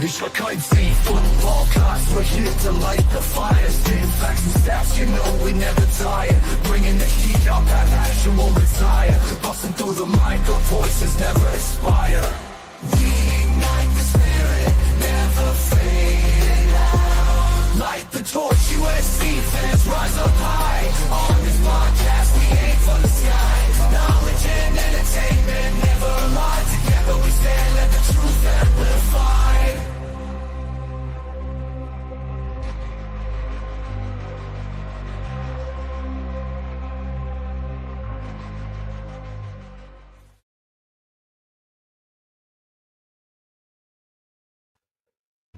Ich war kein Team football cast, we're here to light the fire. Spin facts and stats, you know we never tire. Bringing the heat up, have action, won't retire. Busting through the mic, our voices never expire. We ignite the spirit, never fade out. Light the torch, USC fans rise up high. On this podcast, we aim for the sky. Knowledge and entertainment never lie. Together we stand, let the truth amplify.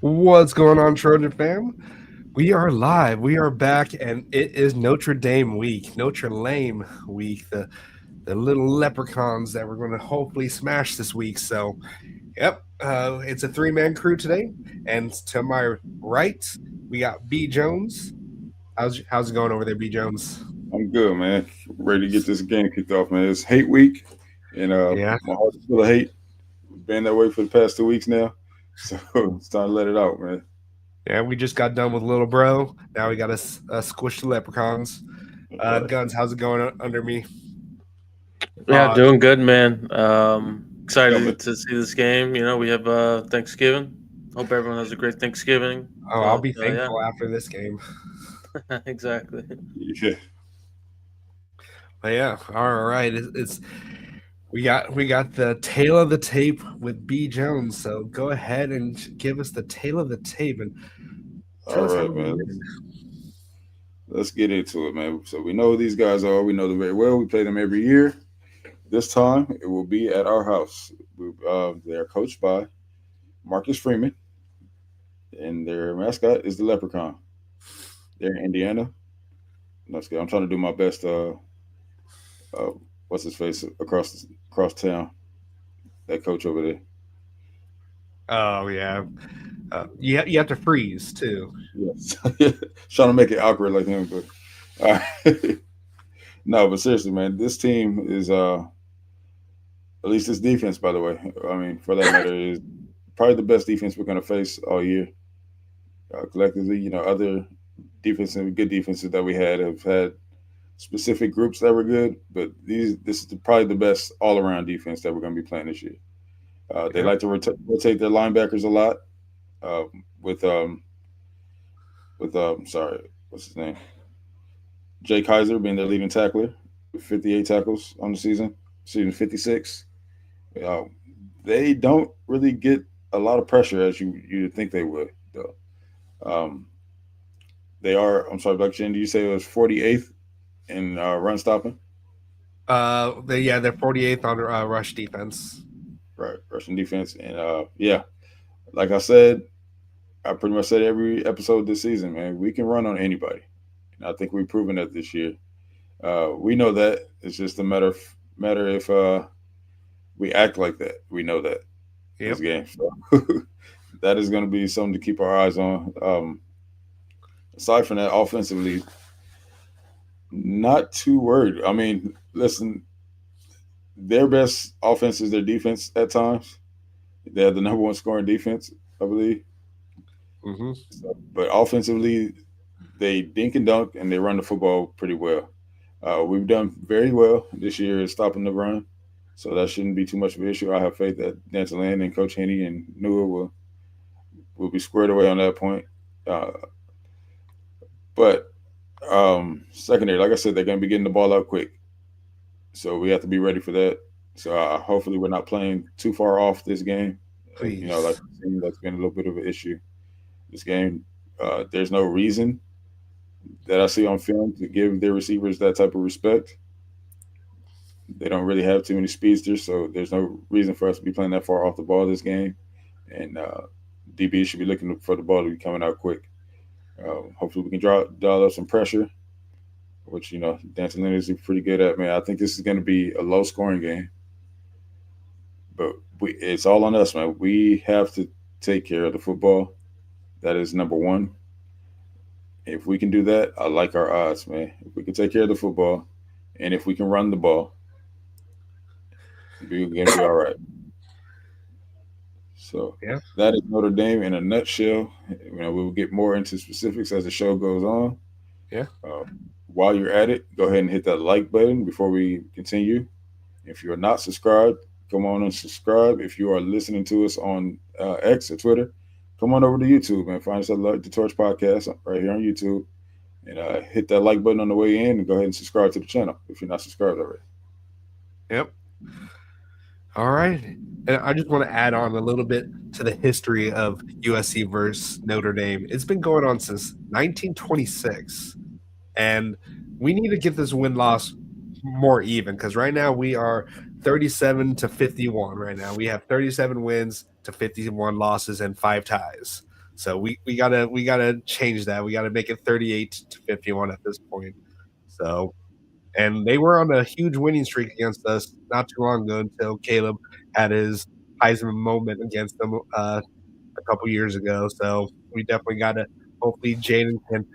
What's going on, Trojan fam? We are live. We are back, and it is Notre Dame week, Notre Lame week, the little leprechauns that we're going to hopefully smash this week. So, it's a three-man crew today, and to my right, we got B. Jones. How's it going over there, B. Jones? I'm good, man. Ready to get this game kicked off, man. It's hate week, and my heart's full of hate. Been that way for the past 2 weeks now, so it's time to let it out, man. Yeah, we just got done with Little Bro. Now we got to squish the leprechauns. Guns, how's it going under me? Yeah, doing good, man. Excited to see this game. You know, we have Thanksgiving. Hope everyone has a great Thanksgiving. I'll be thankful after this game. Exactly. Yeah. But yeah, all right. We got the tail of the tape with B. Jones. So go ahead and give us the tail of the tape and all right, man. Let's get into it, man. So we know who these guys are. We know them very well. We play them every year. This time it will be at our house. They are coached by Marcus Freeman, and their mascot is the leprechaun. They're in Indiana. That's good. I'm trying to do my best. What's his face across town? That coach over there. Oh yeah. You have to freeze too. Yes. Trying to make it awkward like him, but no, but seriously, man, this team is at least this defense, by the way. I mean, for that matter, is probably the best defense we're going to face all year. Collectively, you know, other good defenses that we have had specific groups that were good, but this is probably the best all-around defense that we're going to be playing this year. They like to rotate their linebackers a lot. With what's his name? Jay Kaiser being their leading tackler, with 58 tackles on the season 56. They don't really get a lot of pressure as you'd think they would, though. They are. I'm sorry, Black Chin. Did you say it was 48th in run stopping? They're 48th on rush defense. Right, rushing defense, and like I said, I pretty much said every episode this season, man, we can run on anybody. And I think we've proven that this year. We know that. It's just a matter if we act like that. We know that this game. So that is going to be something to keep our eyes on. Aside from that, offensively, not too worried. I mean, listen, their best offense is their defense at times. They have the number one scoring defense, I believe. Mm-hmm. But offensively, they dink and dunk, and they run the football pretty well. We've done very well this year at stopping the run, so that shouldn't be too much of an issue. I have faith that Notre Lame and Coach Henny and Newell will be squared away on that point. But secondary, like I said, they're going to be getting the ball out quick, so we have to be ready for that. So hopefully we're not playing too far off this game. Please. You know, like that's been a little bit of an issue this game. There's no reason that I see on film to give their receivers that type of respect. They don't really have too many speedsters, so there's no reason for us to be playing that far off the ball this game. And DB should be looking for the ball to be coming out quick. Hopefully we can dial up some pressure, which, you know, Danton is pretty good at, man. I think this is going to be a low-scoring game. But it's all on us, man. We have to take care of the football. That is number one. If we can do that, I like our odds, man. If we can take care of the football, and if we can run the ball, we're going to be all right. So Yeah. that is Notre Dame in a nutshell. We will get more into specifics as the show goes on. Yeah. While you're at it, go ahead and hit that like button before we continue. If you're not subscribed, come on and subscribe. If you are listening to us on X or Twitter, come on over to YouTube and find us at the Torch Podcast right here on YouTube. And hit that like button on the way in and go ahead and subscribe to the channel if you're not subscribed already. Yep. All right. And I just want to add on a little bit to the history of USC versus Notre Dame. It's been going on since 1926. And we need to get this win-loss more even because right now we are 37 to 51 right now. We have 37 wins to 51 losses and 5 ties. So we gotta change that. We gotta make it 38 to 51 at this point. So and they were on a huge winning streak against us not too long ago until Caleb had his Heisman moment against them a couple years ago. So we definitely got to hopefully Jaden can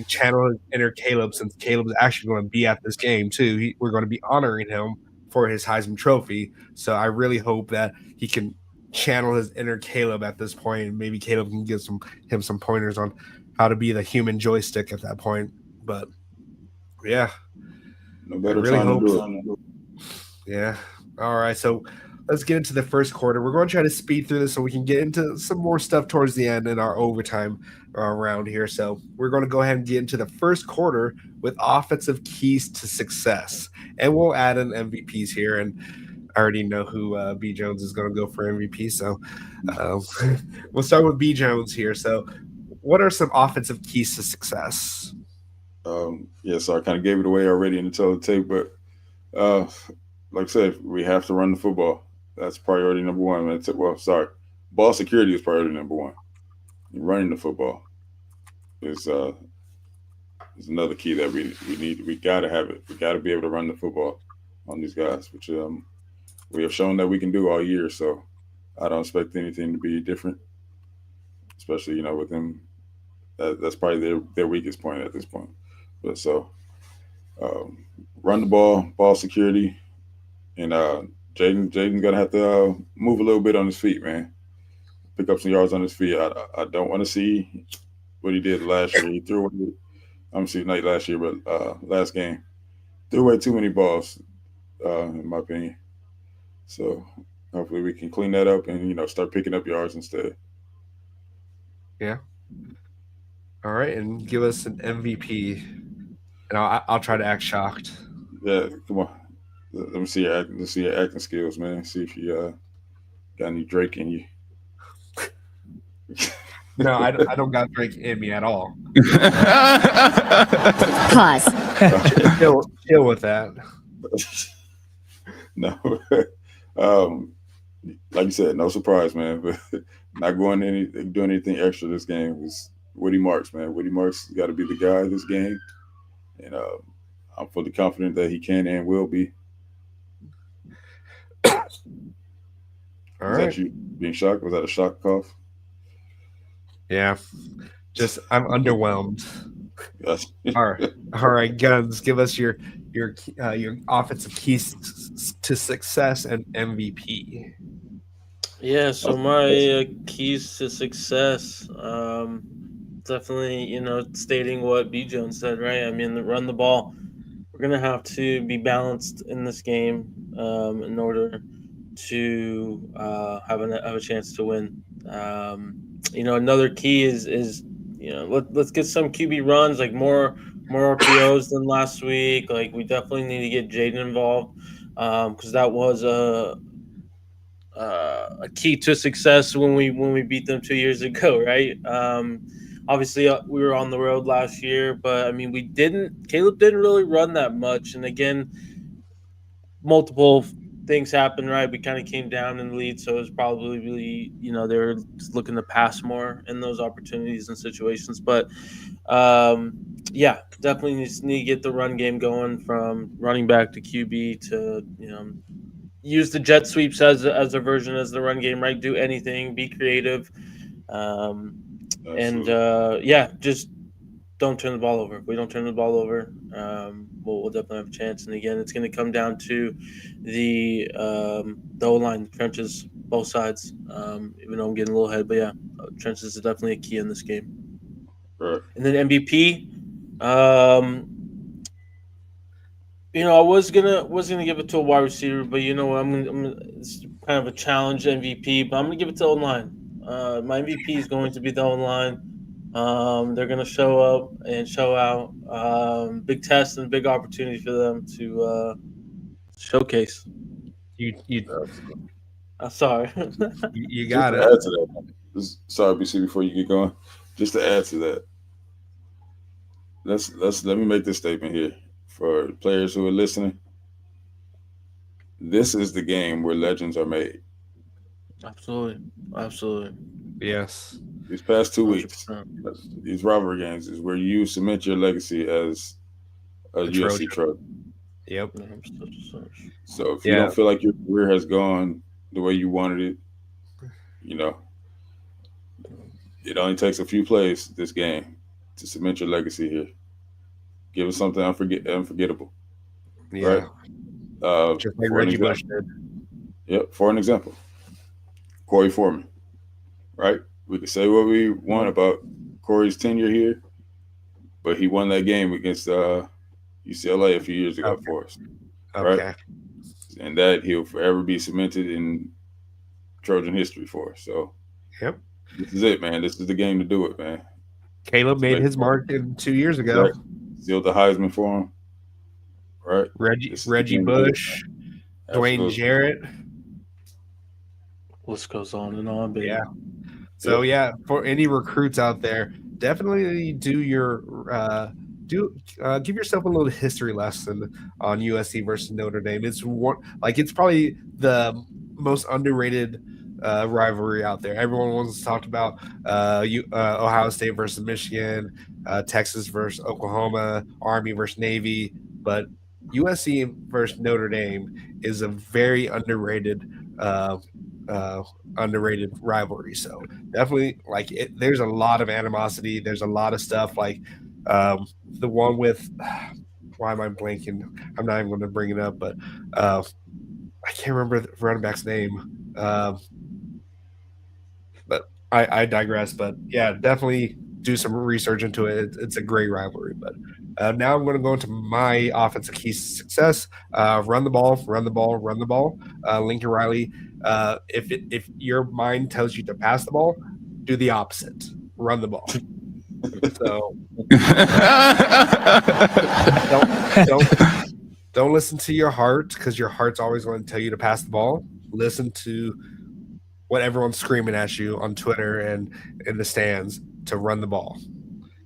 channel his inner Caleb since Caleb's actually going to be at this game too. We're going to be honoring him for his Heisman Trophy. So I really hope that he can channel his inner Caleb at this point, and maybe Caleb can give him some pointers on how to be the human joystick at that point. But yeah, No better really time to do it. Yeah. All right. So let's get into the first quarter. We're going to try to speed through this so we can get into some more stuff towards the end in our overtime round here. So we're going to go ahead and get into the first quarter with offensive keys to success. And we'll add in MVPs here. And I already know who B. Jones is going to go for MVP. So we'll start with B. Jones here. So what are some offensive keys to success? So I kind of gave it away already in the teletape, but like I said, we have to run the football. That's priority number one. Ball security is priority number one. Running the football is another key that we need. We got to have it. We got to be able to run the football on these guys, which we have shown that we can do all year. So I don't expect anything to be different, especially with them. That's probably their weakest point at this point. But run the ball security, and Jaden's gonna have to move a little bit on his feet, man. Pick up some yards on his feet. I don't want to see what he did last year. He threw away. Not last year, but last game, threw away too many balls, in my opinion. So hopefully we can clean that up and start picking up yards instead. Yeah. All right, and give us an MVP, and I'll try to act shocked. Yeah, come on. Let me see your acting skills, man. See if you got any Drake in you. No, I don't got Drake in me at all. Pause. Chill with that. No. Like you said, no surprise, man. But not doing anything extra this game was Woody Marks, man. Woody Marks got to be the guy this game, and I'm fully confident that he can and will be. All Was right. that you being shocked? Was that a shock cough? Yeah. Just I'm underwhelmed. Yes. All right, Guns. Give us your offensive keys to success and MVP. Yeah, so my keys to success, definitely, stating what B. Jones said, right? I mean, run the ball. We're going to have to be balanced in this game in order to have a chance to win. Another key is let's get some QB runs, like more RPOs than last week. Like, we definitely need to get Jaden involved because that was a key to success when we beat them 2 years ago, right? Obviously, we were on the road last year, but I mean, Caleb didn't really run that much, and again, multiple things happened, right? We kind of came down in the lead, so it was probably really, they were just looking to pass more in those opportunities and situations. But definitely need to get the run game going from running back to QB to use the jet sweeps as a version as the run game, right? Do anything, be creative, just don't turn the ball over. If we don't turn the ball over, we'll definitely have a chance. And again, it's going to come down to the O-line, the trenches, both sides. Even though I'm getting a little ahead, but yeah, trenches is definitely a key in this game. Right. And then MVP, I was gonna give it to a wide receiver, but you know what? It's kind of a challenge MVP, but I'm gonna give it to O-line. My MVP is going to be the O-line. They're going to show up and show out. Big test and big opportunity for them to showcase. Sorry. You Just got to it. add to that, sorry, BC, before you get going, just to add to that, let me make this statement here for players who are listening. This is the game where legends are made. Absolutely. Yes. These past 2 weeks, 100%. these rivalry games is where you cement your legacy as a USC Trojan. Yep. 100%. So if you don't feel like your career has gone the way you wanted it, it only takes a few plays this game to cement your legacy here. Give us something unforgettable. Yeah. Right? Just like Reggie Bush did. Yep. For an example, Corey Foreman. Right? We can say what we want about Corey's tenure here, but he won that game against UCLA a few years ago for us. Okay. Right? And that he'll forever be cemented in Trojan history for us. So, yep. This is it, man. This is the game to do it, man. Caleb made his mark 2 years ago. Exactly. Sealed the Heisman for him. Right? Reggie Bush, Dwayne Jarrett. List goes on and on, baby. Yeah. So for any recruits out there, definitely do your give yourself a little history lesson on USC versus Notre Dame. It's probably the most underrated rivalry out there. Everyone wants to talk about Ohio State versus Michigan, Texas versus Oklahoma, Army versus Navy, but USC versus Notre Dame is a very underrated rivalry. So definitely there's a lot of animosity. There's a lot of stuff like the one with why am I blanking? I'm not even going to bring it up, but I can't remember the running back's name. But I digress. But yeah, definitely do some research into it. It's a great rivalry. But now I'm going to go into my offensive key success. Run the ball. Lincoln Riley. If your mind tells you to pass the ball, do the opposite. Run the ball. So don't listen to your heart, because your heart's always going to tell you to pass the ball. Listen to what everyone's screaming at you on Twitter and in the stands to run the ball,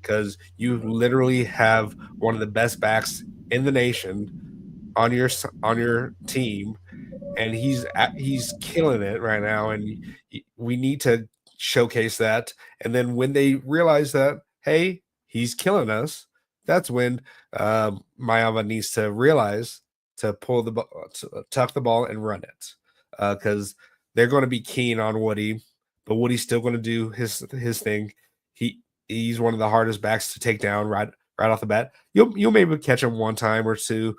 because you literally have one of the best backs in the nation on your team, and he's killing it right now, and we need to showcase that. And then when they realize that, hey, he's killing us, that's when Mayava needs to realize to pull the ball, tuck the ball and run it, because they're going to be keen on Woody, but Woody's still going to do his thing. He's one of the hardest backs to take down right off the bat. You'll maybe catch him one time or two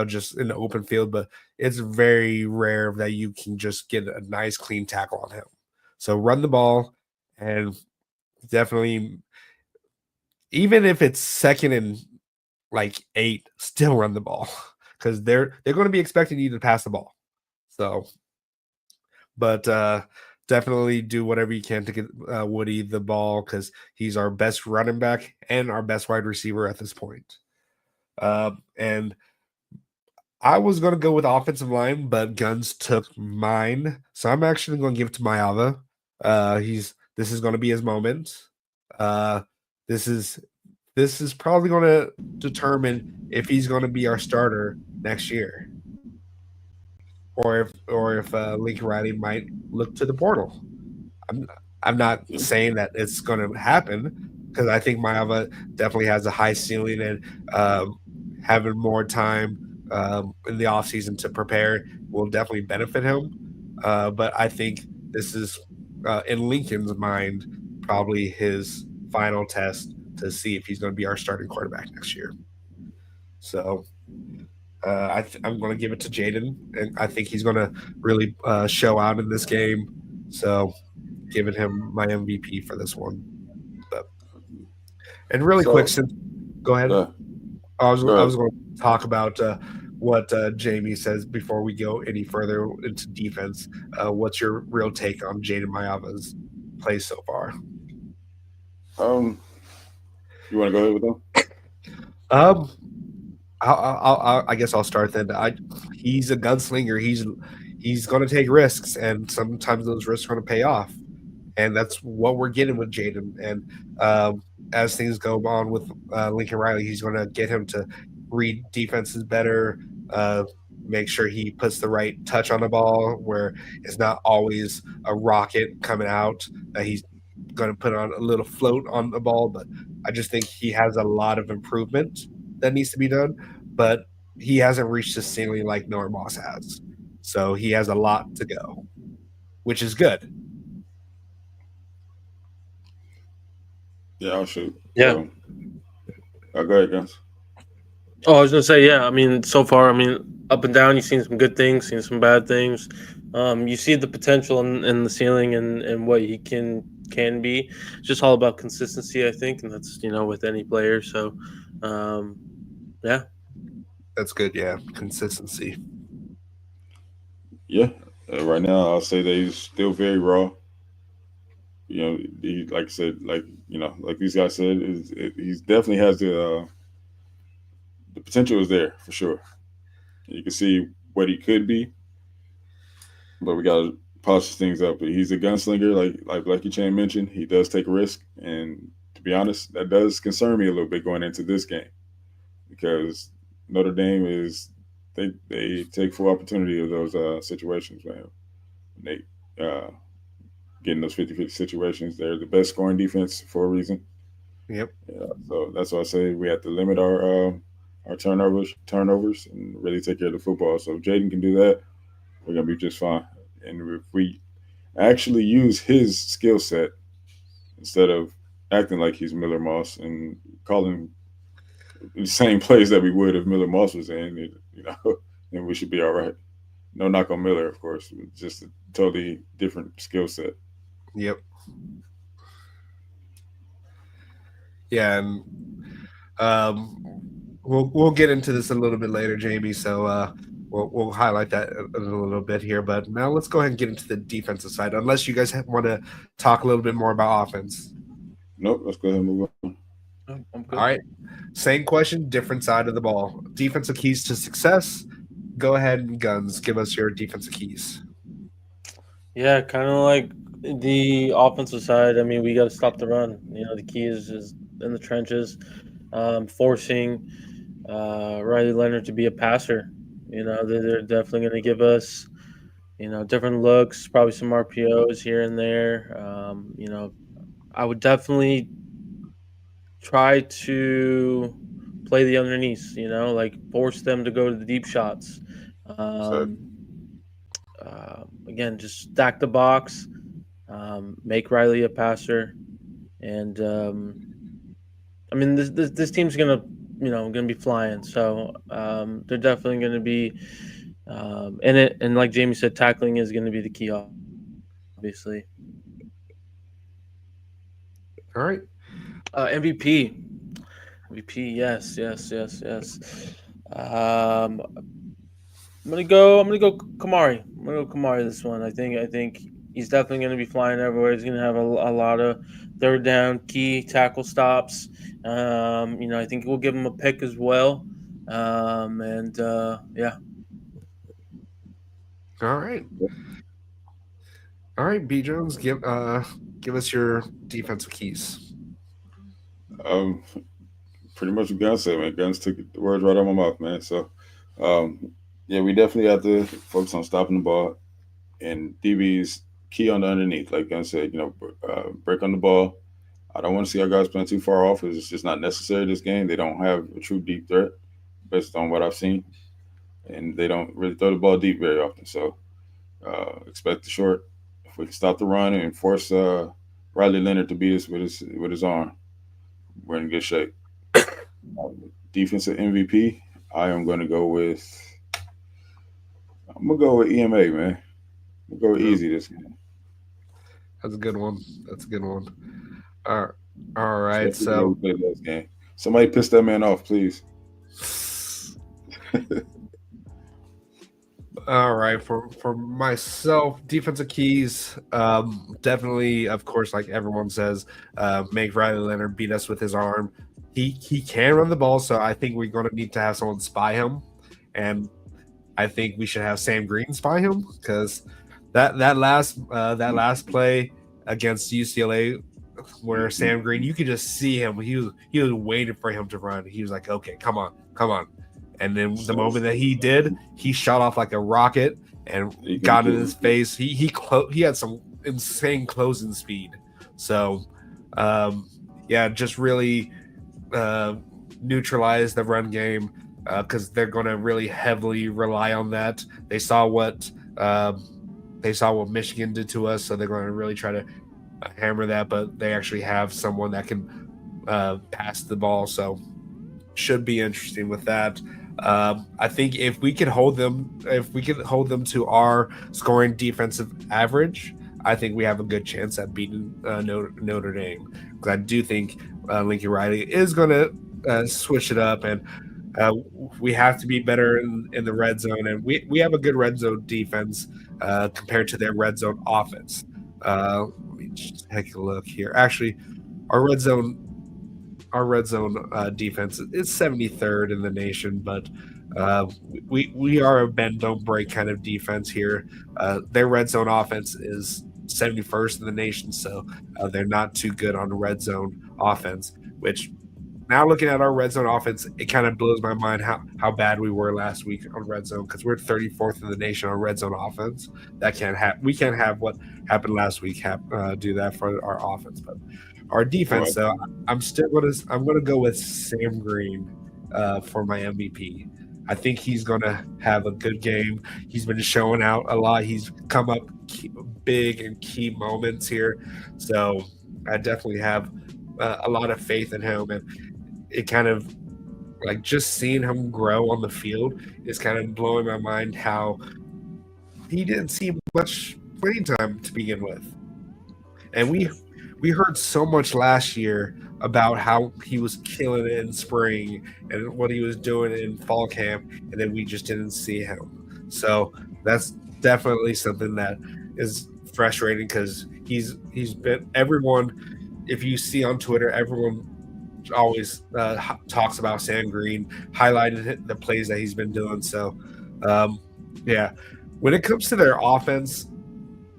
just in the open field, but it's very rare that you can just get a nice clean tackle on him. So run the ball, and definitely, even if it's 2nd and 8, still run the ball, because they're going to be expecting you to pass the ball. So, but definitely do whatever you can to get Woody the ball, because he's our best running back and our best wide receiver at this point. And I was going to go with offensive line, but Guns took mine, so I'm actually going to give it to Mayava. This is going to be his moment. This is probably going to determine if he's going to be our starter next year, or if Lincoln Riley might look to the portal. I'm not saying that it's going to happen, because I think Mayava definitely has a high ceiling, and having more time in the offseason to prepare will definitely benefit him. But I think this is, in Lincoln's mind, probably his final test to see if he's going to be our starting quarterback next year. So I'm going to give it to Jaden, and I think he's going to really show out in this game. So giving him my MVP for this one. But and really quick, So, since go ahead. go, I go was ahead. going to talk about what Jamie says before we go any further into defense. What's your real take on Jaden Mayava's play so far? You want to go ahead with them? Um, I guess I'll start then. He's a gunslinger. He's going to take risks, and sometimes those risks are going to pay off, and that's what we're getting with Jaden. And as things go on with Lincoln Riley, he's going to get him to read defenses better, uh, make sure he puts the right touch on the ball, where it's not always a rocket coming out. He's going to put on a little float on the ball, but I just think he has a lot of improvement that needs to be done. But he hasn't reached the ceiling like Noah Moss has, so he has a lot to go, which is good. Yeah, I'll shoot. Yeah. So, go ahead, guys. Oh, I was gonna say, yeah. I mean, so far, I mean, up and down. You've seen some good things, seen some bad things. You see the potential in the ceiling and what he can be. It's just all about consistency, I think, and that's with any player. So, yeah. That's good. Yeah, consistency. Yeah, right now I'll say that he's still very raw. Like I said, like these guys said, he's definitely has the potential is there for sure. You can see what he could be, but we got to polish things up. But he's a gunslinger, like Chain mentioned. He does take a risk, and to be honest, that does concern me a little bit going into this game because Notre Dame is they take full opportunity of those situations, man. They get in those 50-50 situations. They're the best scoring defense for a reason. Yep. Yeah, so that's why I say we have to limit our turnovers, and really take care of the football. So if Jaden can do that, we're gonna be just fine. And if we actually use his skill set instead of acting like he's Miller Moss and calling the same plays that we would if Miller Moss was in, then we should be all right. No knock on Miller, of course, just a totally different skill set. Yep. Yeah, and we'll get into this a little bit later, Jamie. So we'll highlight that a little bit here. But now let's go ahead and get into the defensive side. Unless you guys want to talk a little bit more about offense. Nope. Let's go ahead and move on. I'm good. All right. Same question, different side of the ball. Defensive keys to success. Go ahead and Guns. Give us your defensive keys. Yeah, kind of like the offensive side. I mean, we got to stop the run. The key is in the trenches, forcing Riley Leonard to be a passer. They're definitely going to give us, different looks, probably some RPOs here and there. I would definitely try to play the underneath, like force them to go to the deep shots. Um, Again, just stack the box, make Riley a passer, and I mean this team's gonna be flying. So they're definitely gonna be in it. And like Jamie said, tackling is gonna be the key, obviously. All right. MVP, yes. I'm gonna go Kamari. I'm gonna go Kamari this one. I think he's definitely gonna be flying everywhere. He's gonna have a lot of third down key tackle stops. I think we'll give him a pick as well. And yeah. All right. All right, B Jones, give us your defensive keys. Um, Pretty much what Guns said, man. Guns took the words right out of my mouth, man. So, yeah, we definitely have to focus on stopping the ball, and DB's key on the underneath. Like Guns said, break on the ball. I don't want to see our guys playing too far off. It's just not necessary this game. They don't have a true deep threat based on what I've seen, and they don't really throw the ball deep very often. So, expect the short. If we can stop the run and force Riley Leonard to beat us with his arm, we're in good shape. Defensive MVP, I'm gonna go with EMA, man. We'll go easy this game. That's a good one. That's a good one. All right. All right. Especially the way we So, played last game. Somebody piss that man off, please. all right. For myself, defensive keys, definitely, of course, like everyone says, make Riley Leonard beat us with his arm. He can run the ball, so I think we're going to need to have someone spy him, and I think we should have Sam Green spy him because that last play against UCLA where Sam Green, you could just see him. He was waiting for him to run. He was like, okay, come on. And then the moment that he did, he shot off like a rocket and got in his face. He had some insane closing speed. So, yeah, just really neutralize the run game because they're going to really heavily rely on that. They saw what Michigan did to us, so they're going to really try to hammer that. But they actually have someone that can pass the ball, so should be interesting with that. I think if we can hold them to our scoring defensive average, I think we have a good chance at beating Notre Dame. Because I do think Lincoln Riley is going to switch it up, and we have to be better in the red zone. And we have a good red zone defense compared to their red zone offense. Let me just take a look here. Actually, our red zone defense is 73rd in the nation, but we are a bend don't break kind of defense here. Their red zone offense is 71st in the nation, so they're not too good on the red zone offense. Which now looking at our red zone offense, it kind of blows my mind how bad we were last week on red zone because we're 34th in the nation on red zone offense. That can't happen. We can't have what happened last week do that for our offense, but. Our defense, though, I'm gonna go with Sam Green for my MVP. I think he's gonna have a good game. He's been showing out a lot. He's come up big in key moments here, so I definitely have a lot of faith in him. And it kind of like just seeing him grow on the field is kind of blowing my mind. How he didn't see much playing time to begin with, and we heard so much last year about how he was killing it in spring and what he was doing in fall camp, and then we just didn't see him. So that's definitely something that is frustrating because he's been everyone. If you see on Twitter, everyone always talks about Sam Green, highlighted the plays that he's been doing. So, yeah, when it comes to their offense,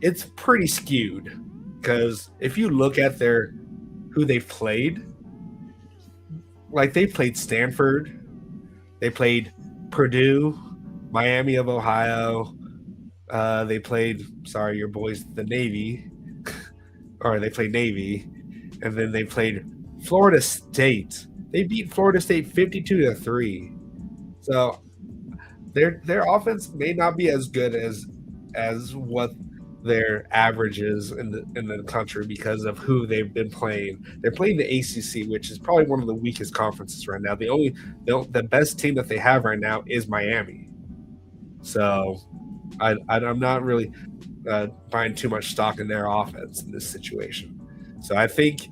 it's pretty skewed. Because if you look at who they've played, like they played Stanford, they played Purdue, Miami of Ohio, they played your boys the Navy, or they played Navy, and then they played Florida State. They beat Florida State 52-3. So their offense may not be as good as what their averages in the country because of who they've been playing. They're playing the ACC, which is probably one of the weakest conferences right now. The best team that they have right now is Miami. So I'm not really buying too much stock in their offense in this situation. So I think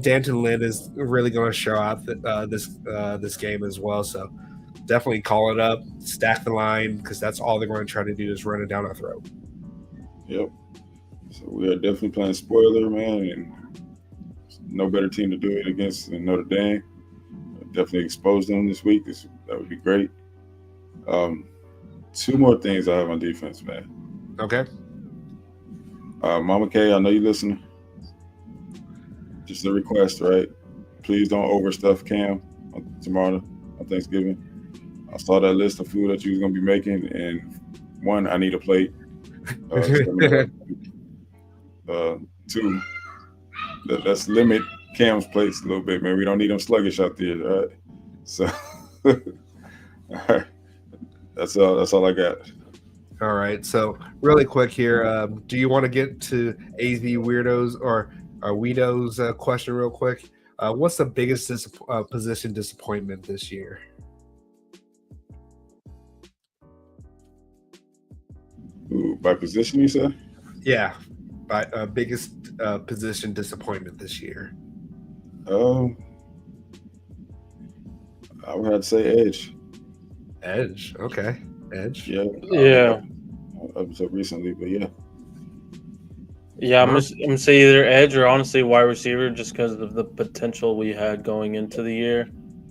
Danton Lynn is really going to show out this game as well. So definitely call it up, stack the line because that's all they're going to try to do is run it down our throat. Yep. So we are definitely playing spoiler, man, and no better team to do it against than Notre Dame. Definitely expose them this week. That would be great. Two more things I have on defense, man. Okay. Mama K, I know you listening. Just a request, right? Please don't overstuff Cam tomorrow on Thanksgiving. I saw that list of food that you was going to be making, and one, I need a plate. Two, let's limit Cam's plates a little bit, man. We don't need them sluggish out there, all right? So, all right. That's all I got. All right. So, really quick here, do you want to get to AZ Weirdos or Weirdos question real quick? What's the biggest position disappointment this year? Ooh, by position, you said? Yeah, by biggest position disappointment this year. I would have to say edge. Edge, okay, edge. Yeah. Yeah. Up until recently, but yeah. Yeah, I'm gonna say either edge or honestly wide receiver, just because of the potential we had going into the year.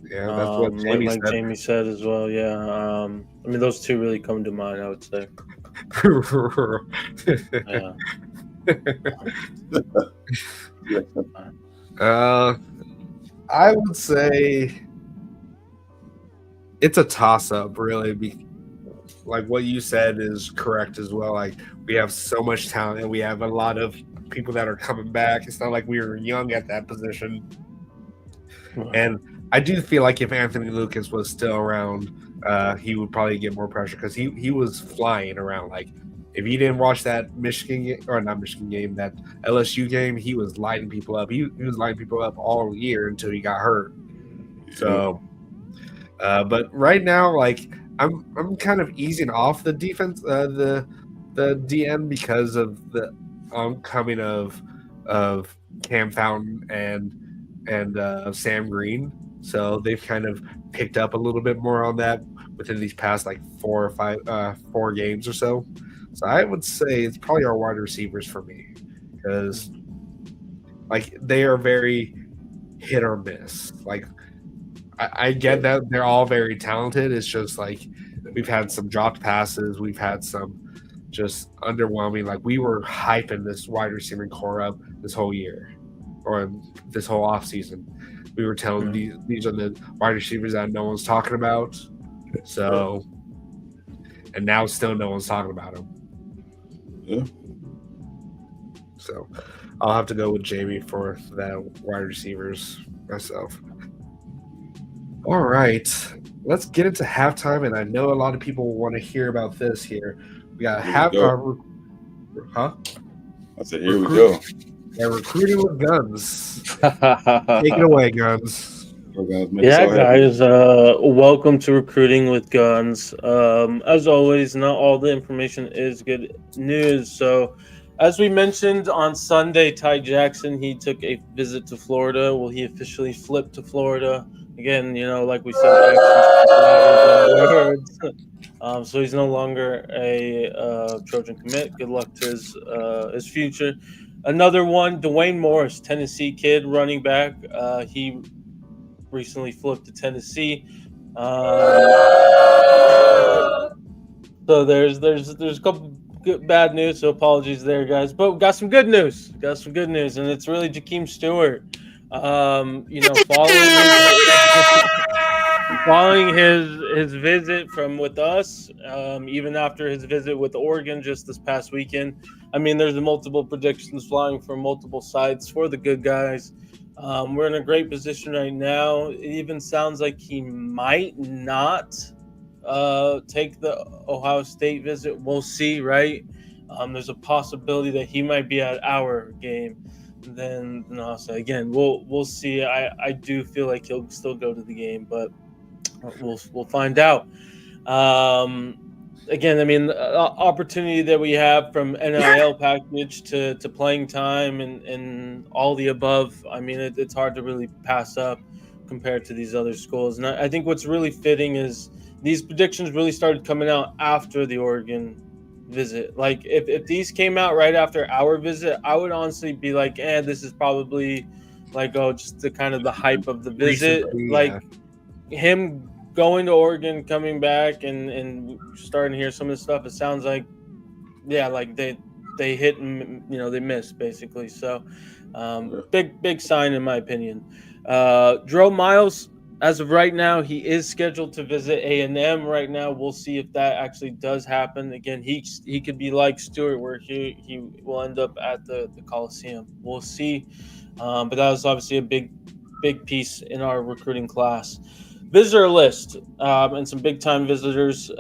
Yeah, that's what Jamie like said. Jamie said as well. Yeah, I mean those two really come to mind. I would say. Yeah. I would say it's a toss-up, really. Like what you said is correct as well. Like we have so much talent, and we have a lot of people that are coming back. It's not like we were young at that position. And I do feel like if Anthony Lucas was still around, he would probably get more pressure because he was flying around. Like if you didn't watch that Michigan game, or not Michigan game, that LSU game, he was lighting people up. He was lighting people up all year until he got hurt. So, but right now, like I'm kind of easing off the defense, the DM because of the oncoming of Cam Fountain and Sam Green. So they've kind of picked up a little bit more on that within these past like 4 games or so. So I would say it's probably our wide receivers for me because like they are very hit or miss. Like I get that they're all very talented. It's just like we've had some dropped passes. We've had some just underwhelming. Like we were hyping this wide receiving core up this whole year or this whole offseason. We were telling these are the wide receivers that no one's talking about. So, and now still no one's talking about them. Yeah. So I'll have to go with Jamie for that wide receivers myself. All right, let's get into halftime, and I know a lot of people want to hear about this here. We got halftime. Huh? I said, here we go. Yeah, recruiting with guns. Take it away, guns. Yeah, guys. Welcome to Recruiting with Guns. As always, not all the information is good news. So, as we mentioned on Sunday, Ty Jackson, he took a visit to Florida. Well, he officially flipped to Florida. Again, like we said, actions words. So he's no longer a Trojan commit. Good luck to his future. Another one, Dwayne Morris, Tennessee kid, running back. He recently flipped to Tennessee. So there's a couple bad news, so apologies there, guys. But we got some good news. And it's really Jakeem Stewart. Following his visit with us, even after his visit with Oregon just this past weekend. I mean, there's multiple predictions flying from multiple sides for the good guys. We're in a great position right now. It even sounds like he might not take the Ohio State visit. We'll see, right? There's a possibility that he might be at our game. Then so again, we'll see. I do feel like he'll still go to the game, but we'll find out. Again, I mean, the opportunity that we have from NIL package to playing time and all the above. I mean, it's hard to really pass up compared to these other schools. And I think what's really fitting is these predictions really started coming out after the Oregon visit. Like if these came out right after our visit, I would honestly be like, this is probably like, just the kind of the hype of the visit. Like him going to Oregon, coming back and starting to hear some of the stuff. It sounds like, like they hit and, they missed basically. So big sign in my opinion. Drew Miles, as of right now, he is scheduled to visit A&M right now. We'll see if that actually does happen. Again, he could be like Stewart, where he will end up at the Coliseum. We'll see. But that was obviously a big piece in our recruiting class. Visitor list and some big time visitors.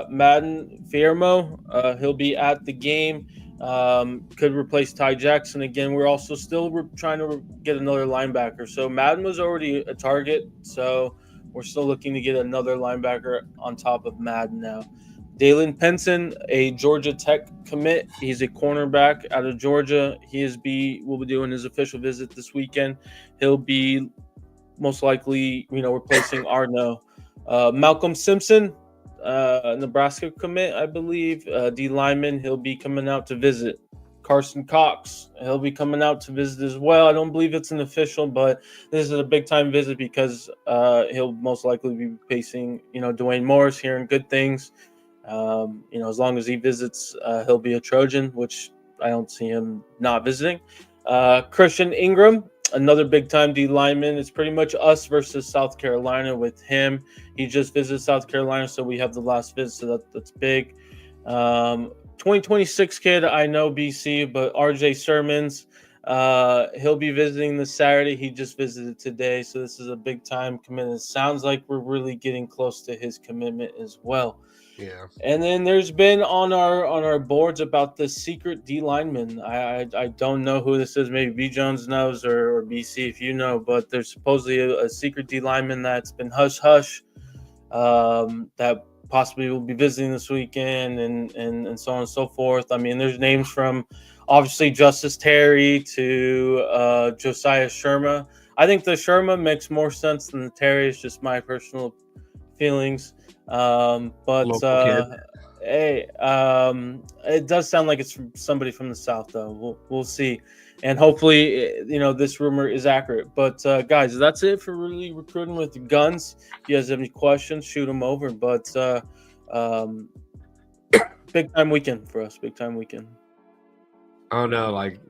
Madden Fiermo, he'll be at the game. could replace Ty Jackson again. We're also still trying to get another linebacker. So Madden was already a target, so we're still looking to get another linebacker on top of Madden now. Dalen Penson, a Georgia Tech commit. He's a cornerback out of Georgia. Will be doing his official visit this weekend. He'll be most likely, replacing Arno. Malcolm Simpson, Nebraska commit, I believe. D lineman, he'll be coming out to visit. Carson Cox, he'll be coming out to visit as well. I don't believe it's an official, but this is a big time visit because he'll most likely be facing, Dwayne Morris, hearing good things. As long as he visits, he'll be a Trojan, which I don't see him not visiting. Christian Ingram, another big time D lineman. It's pretty much us versus South Carolina with him. He just visited South Carolina, so we have the last visit, so that's big. 2026 kid, I know BC, but RJ Sermons, he'll be visiting this Saturday. He just visited today, so this is a big time commitment. It sounds like we're really getting close to his commitment as well. Yeah. And then there's been on our boards about the secret D lineman. I don't know who this is. Maybe B Jones knows or BC if you know, but there's supposedly a secret D lineman that's been hush that possibly will be visiting this weekend and so on and so forth. I mean, there's names from obviously Justice Terry to Josiah Sherma. I think the Sherma makes more sense than the Terry. It's just my personal feelings. Hey, it does sound like it's from somebody from the South, though. We'll see, and hopefully, this rumor is accurate. But guys, that's it for really recruiting with guns. If you guys have any questions, shoot them over. But big time weekend for us. Big time weekend. Oh no, like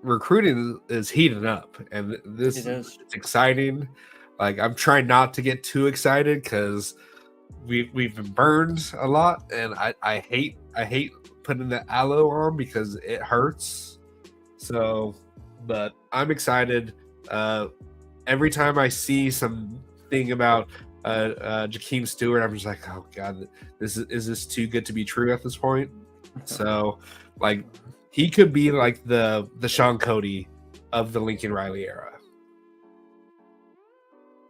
recruiting is heating up, and this is exciting. Like, I'm trying not to get too excited because we've been burned a lot, and I hate putting the aloe on because it hurts. So, but I'm excited. Every time I see something about Jakeem Stewart, I'm just like, oh god, is this too good to be true at this point? So, like, he could be like the Sean Cody of the Lincoln Riley era.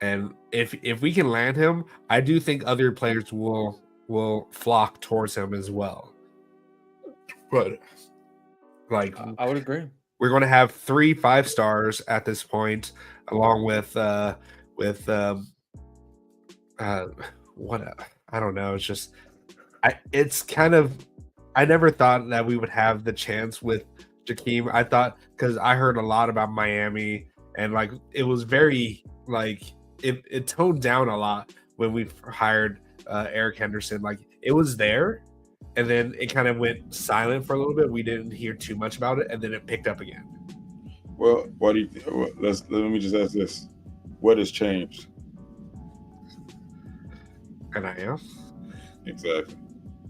And if we can land him, I do think other players will flock towards him as well. But like, I would agree. We're going to have 3 5-stars at this point, along with I don't know. It's just it's kind of, I never thought that we would have the chance with Jakeem. I thought, because I heard a lot about Miami, and like it was very like. It toned down a lot when we hired Eric Henderson. Like, it was there, and then it kind of went silent for a little bit. We didn't hear too much about it, and then it picked up again. Well, what do you? Let me just ask this: what has changed? NIL. Exactly.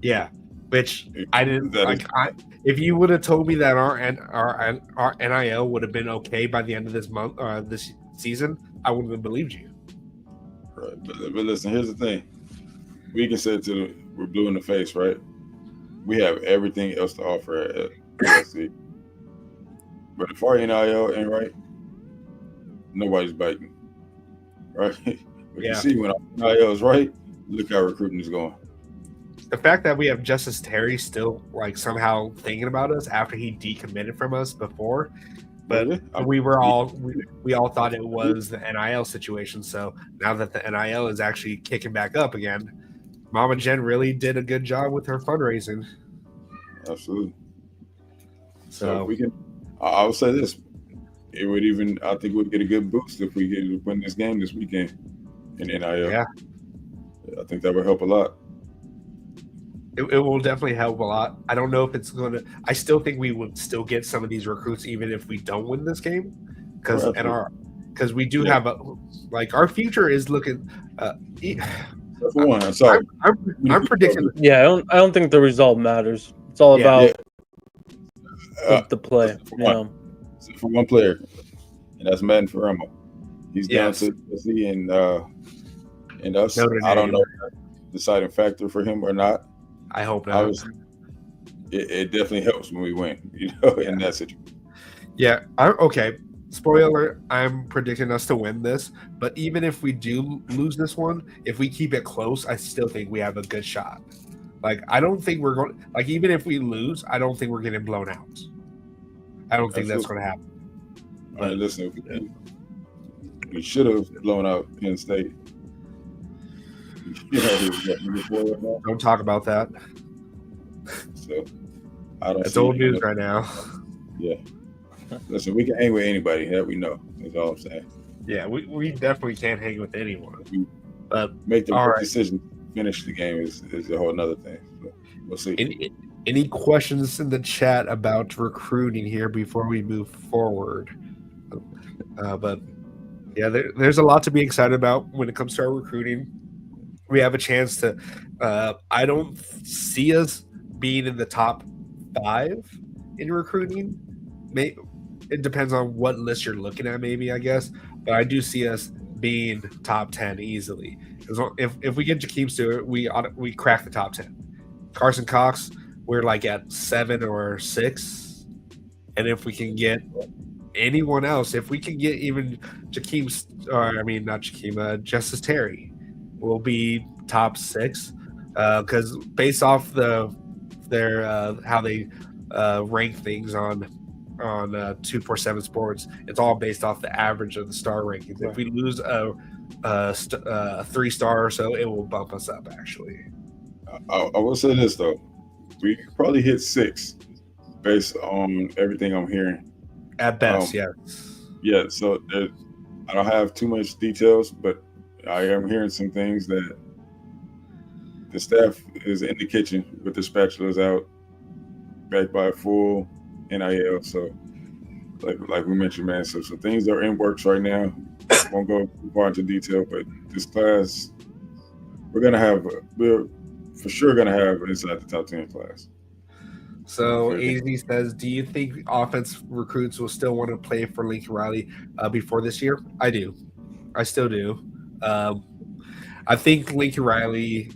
Yeah, which I didn't like. If you would have told me that our NIL would have been okay by the end of this month, this season, I wouldn't have believed you. Right. But listen, here's the thing. We can say we're blue in the face, right? We have everything else to offer at USC. But if our NIL ain't right, nobody's biting. Right? But you see, when our NIL is right, look how recruiting is going. The fact that we have Justice Terry still like somehow thinking about us after he decommitted from us before. But we all thought it was the NIL situation. So now that the NIL is actually kicking back up again, Mama Jen really did a good job with her fundraising. Absolutely. So we can. I would say this: it would even. I think we'd get a good boost if we get to win this game this weekend in NIL. Yeah, I think that would help a lot. It will definitely help a lot. I don't know if it's going to. I still think we would still get some of these recruits even if we don't win this game, because we do have our future is looking. For one, I'm sorry. I'm predicting. Yeah, I don't think the result matters. It's all about the play. For one player, and that's Madden Ferramo. He's down to USC and us. I don't know if that's the deciding factor for him or not. I hope not. it definitely helps when we win, in that situation. Yeah. Okay. Spoiler: I'm predicting us to win this, but even if we do lose this one, if we keep it close, I still think we have a good shot. Like, I don't think we're going. Like, even if we lose, I don't think we're getting blown out. I don't think that's Absolutely. going to happen. I mean, But listen, we should have blown out Penn State. Who's what, number 4 right now? don't talk about that. So I don't It's see old news right now. Yeah. Listen, we can hang with anybody that we know. That's all I'm saying. Yeah, we definitely can't hang with anyone. We But make the all right right. decision. Finish the game is a whole nother thing. So we'll see. Any questions in the chat about recruiting here before we move forward? But yeah, there's a lot to be excited about when it comes to our recruiting. We have a chance to. I don't see us being in the top 5 in recruiting. It depends on what list you're looking at, maybe, I guess. But I do see us being top 10 easily. If we get Jakeem Stewart, we crack the top 10. Carson Cox, we're like at 7 or 6. And if we can get anyone else, if we can get even not Jakeem, Justice Terry, will be top 6. Because based off their how they rank things on 247 Sports, it's all based off the average of the star rankings. Right. If we lose a 3-star or so, it will bump us up. Actually, I will say this though, we could probably hit 6 based on everything I'm hearing. at best, yeah. Yeah, so I don't have too much details, but I am hearing some things that the staff is in the kitchen with the spatulas out, backed by a full NIL. So, like we mentioned, man, so things are in works right now. Won't go too far into detail, but this class, we're for sure gonna have inside the top 10 class. So Okay. AZ says, do you think offense recruits will still want to play for Lincoln Riley before this year? I do. I still do. I think Lincoln Riley.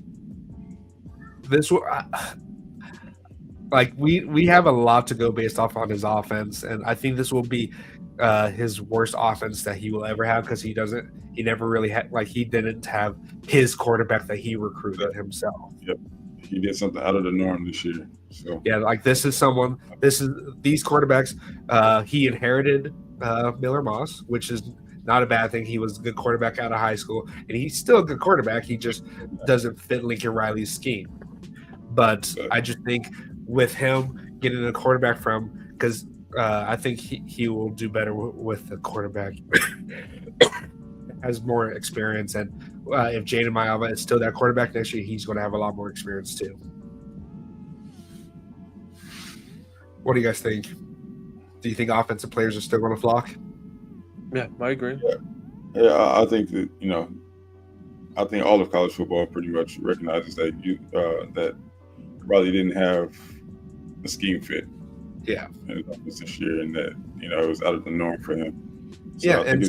We have a lot to go based off on his offense, and I think this will be his worst offense that he will ever have because he never really had, he didn't have his quarterback that he recruited himself. Yep, he did something out of the norm this year. So yeah, these quarterbacks. He inherited Miller Moss, which is not a bad thing. He was a good quarterback out of high school, and he's still a good quarterback. He just doesn't fit Lincoln Riley's scheme. But I just think with him getting a quarterback because I think he will do better with the quarterback has more experience, and if Jaden Mayava is still that quarterback next year, he's going to have a lot more experience too. What do you guys think? Do you think offensive players are still going to flock? Yeah, I agree. Yeah, I think that I think all of college football pretty much recognizes that that Riley didn't have a scheme fit. Yeah, this year, and that it was out of the norm for him. So yeah, I think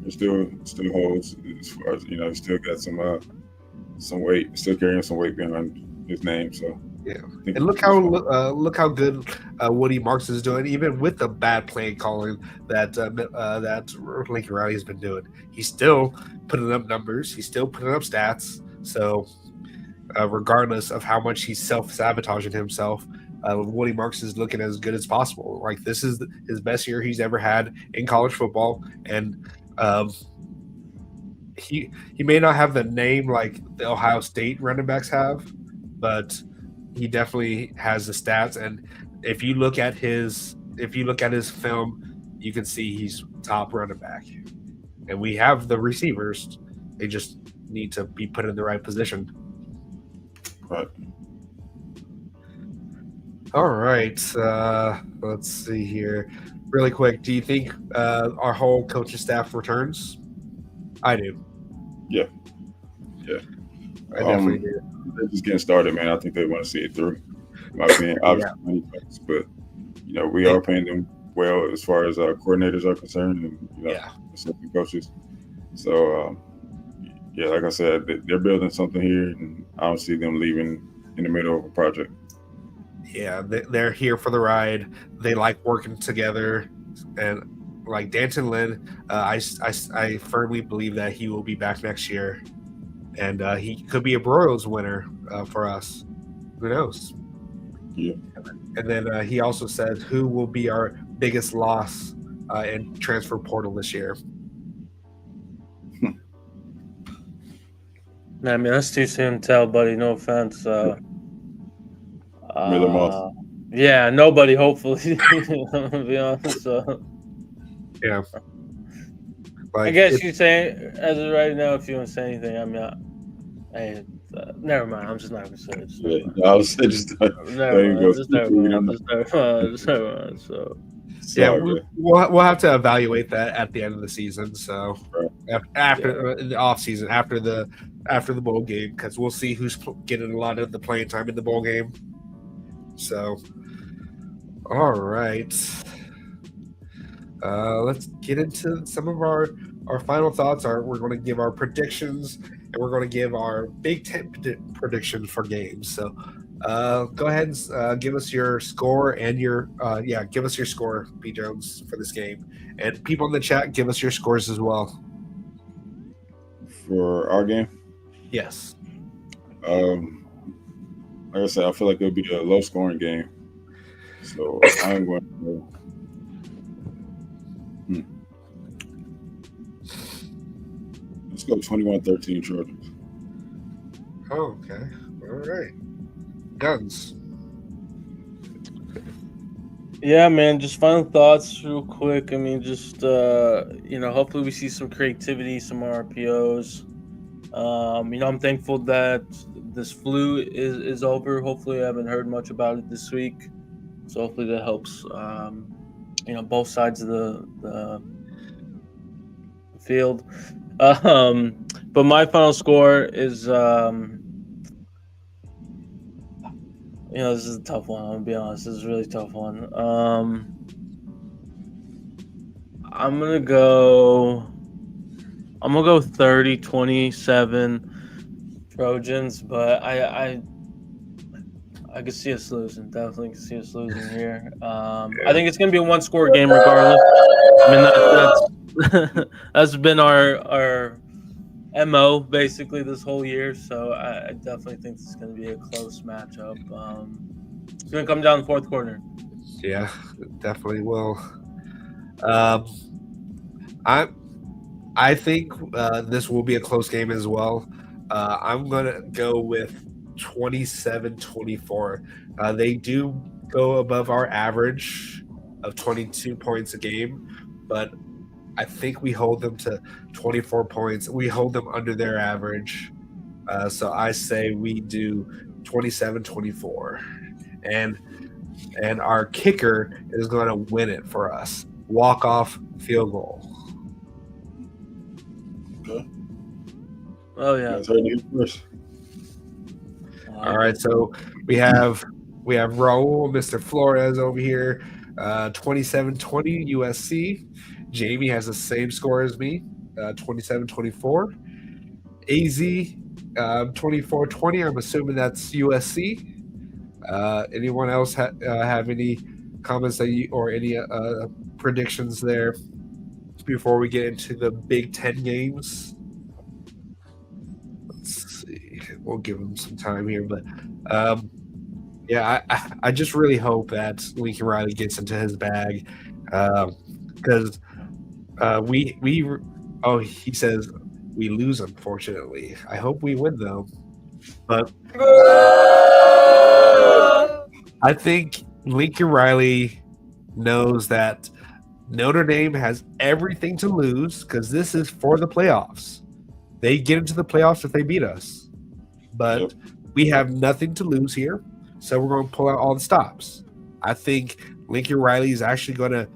it still holds as far as he still got some weight, still carrying some weight behind his name. So yeah, and look how good Woody Marks is doing, even with the bad play calling that Lincoln Riley has been doing. He's still putting up numbers. He's still putting up stats. So regardless of how much he's self-sabotaging himself, Woody Marks is looking as good as possible. Like, this is his best year he's ever had in college football, and he may not have the name like the Ohio State running backs have, but he definitely has the stats. And if you look at his film, you can see he's top running back. And we have the receivers; they just need to be put in the right position. Right. All right. Let's see here. Really quick, do you think our whole coaching staff returns? I do. Yeah. I definitely do. They're just getting started, man. I think they want to see it through. In my opinion, obviously, but we are paying them well as far as coordinators are concerned, and assistant coaches. So like I said, they're building something here, and I don't see them leaving in the middle of a project. Yeah, they're here for the ride. They like working together, and like Danton Lin, I firmly believe that he will be back next year, and he could be a Broyles winner for us. Who knows? Yeah. And then he also said who will be our biggest loss in transfer portal this year. I mean, that's too soon to tell, buddy. No offense. Miller Moss. Yeah, nobody. Hopefully, to be honest. Yeah. I guess you say as of right now, if you don't say anything, I mean, hey, never mind. I'm just not gonna say it. I was just never mind. Just never mind. So. Yeah, we'll have to evaluate that at the end of the season. So after the off season, after the bowl game, because we'll see who's getting a lot of the playing time in the bowl game. So, all right, let's get into some of our final thoughts. We're going to give our predictions, and we're going to give our Big Ten predictions for games. So. Go ahead and give us your score and give us your score, B. Jones, for this game. And people in the chat, give us your scores as well. For our game? Yes. Like I said, I feel like it'll be a low-scoring game. So I'm going to let's go 21-13 Trojans. Oh, okay. All right. Guns. Yeah, man, just final thoughts real quick. I mean, just hopefully we see some creativity, some RPOs. I'm thankful that this flu is over. Hopefully I haven't heard much about it this week. So hopefully that helps both sides of the field. But my final score is this is a tough one. I'm gonna be honest. This is a really tough one. I'm gonna go 30-27 Trojans, but I could see us losing. Definitely could see us losing here. I think it's gonna be a one-score game regardless. I mean that's been our MO basically this whole year, so I definitely think this is going to be a close matchup. It's going to come down the fourth quarter. Yeah, it definitely will. I think this will be a close game as well. I'm going to go with 27-24. They do go above our average of 22 points a game, but I think we hold them to 24 points. We hold them under their average. So I say we do 27-24. And our kicker is going to win it for us. Walk-off field goal. Okay. Oh, yeah. All right, so we have Raul, Mr. Flores over here, 27-20 USC. Jamie has the same score as me, 27-24. AZ, 24-20. I'm assuming that's USC. Anyone else have any comments or any predictions there before we get into the Big Ten games? Let's see. We'll give them some time here, but I just really hope that Lincoln Riley gets into his bag because. He says we lose, unfortunately. I hope we win, though. But I think Lincoln Riley knows that Notre Dame has everything to lose because this is for the playoffs. They get into the playoffs if they beat us. But we have nothing to lose here, so we're going to pull out all the stops. I think Lincoln Riley is actually going to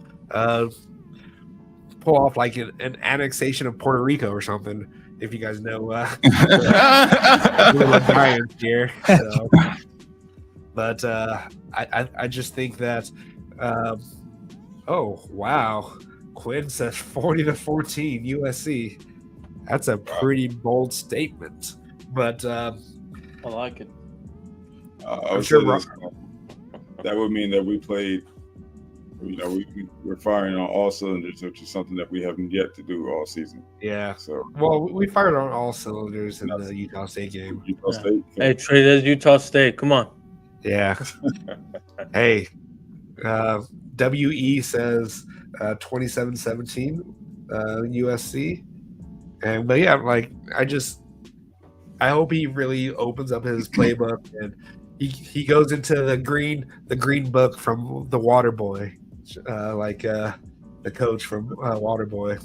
pull off like an annexation of Puerto Rico or something, if you guys know little Giants here. So. But I just think that oh wow, Quinn says 40-14 USC. That's a pretty bold statement. But I like it. I'm sure that would mean that we played. We're firing on all cylinders, which is something that we haven't yet to do all season. Yeah. So, Well, we fired on all cylinders in the Utah State game. Utah State. Hey, Trey, there's Utah State. Come on. Yeah. Hey, WE says 27-17 USC. But yeah, like I hope he really opens up his playbook and he goes into the green book from the Waterboy, the coach from Waterboy.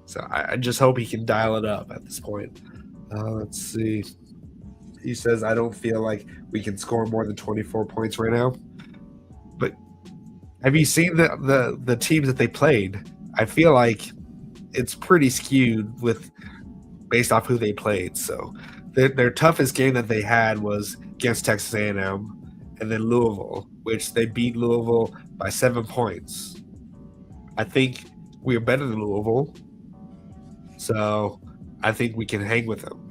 So I just hope he can dial it up at this point. Let's see. He says, I don't feel like we can score more than 24 points right now. But have you seen the teams that they played? I feel like it's pretty skewed based off who they played. So their toughest game that they had was against Texas A&M and then Louisville, which they beat Louisville by 7 points. I think we are better than Louisville. So I think we can hang with them.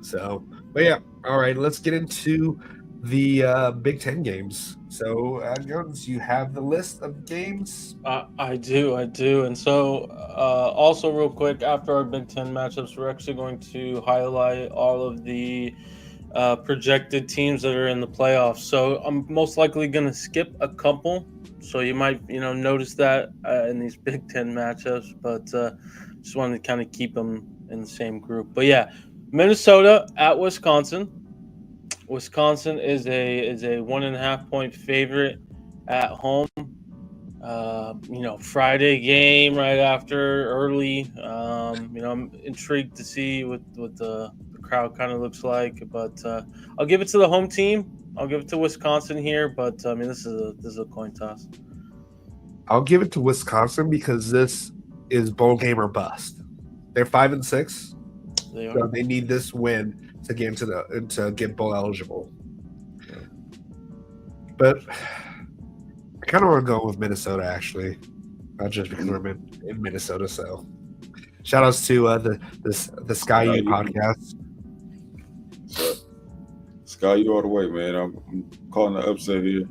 So, but yeah, all right, let's get into the Big Ten games. So, Jones, you have the list of games? I do. And so, also real quick, after our Big Ten matchups, we're actually going to highlight all of the projected teams that are in the playoffs. So I'm most likely going to skip a couple. So you might, notice that in these Big Ten matchups, but just wanted to kind of keep them in the same group. But yeah, Minnesota at Wisconsin. Wisconsin is a 1.5 point favorite at home. Friday game right after early. I'm intrigued to see what the crowd kind of looks like, but I'll give it to the home team. I'll give it to Wisconsin here, but this is a coin toss. I'll give it to Wisconsin because this is bowl game or bust. They're 5-6. They are. So they need this win to get to get bowl eligible. But I kind of want to go with Minnesota, actually, not just because we're in Minnesota. So, shout outs to the Sky U podcast. So, Sky U all the way, man. I'm calling the upset here.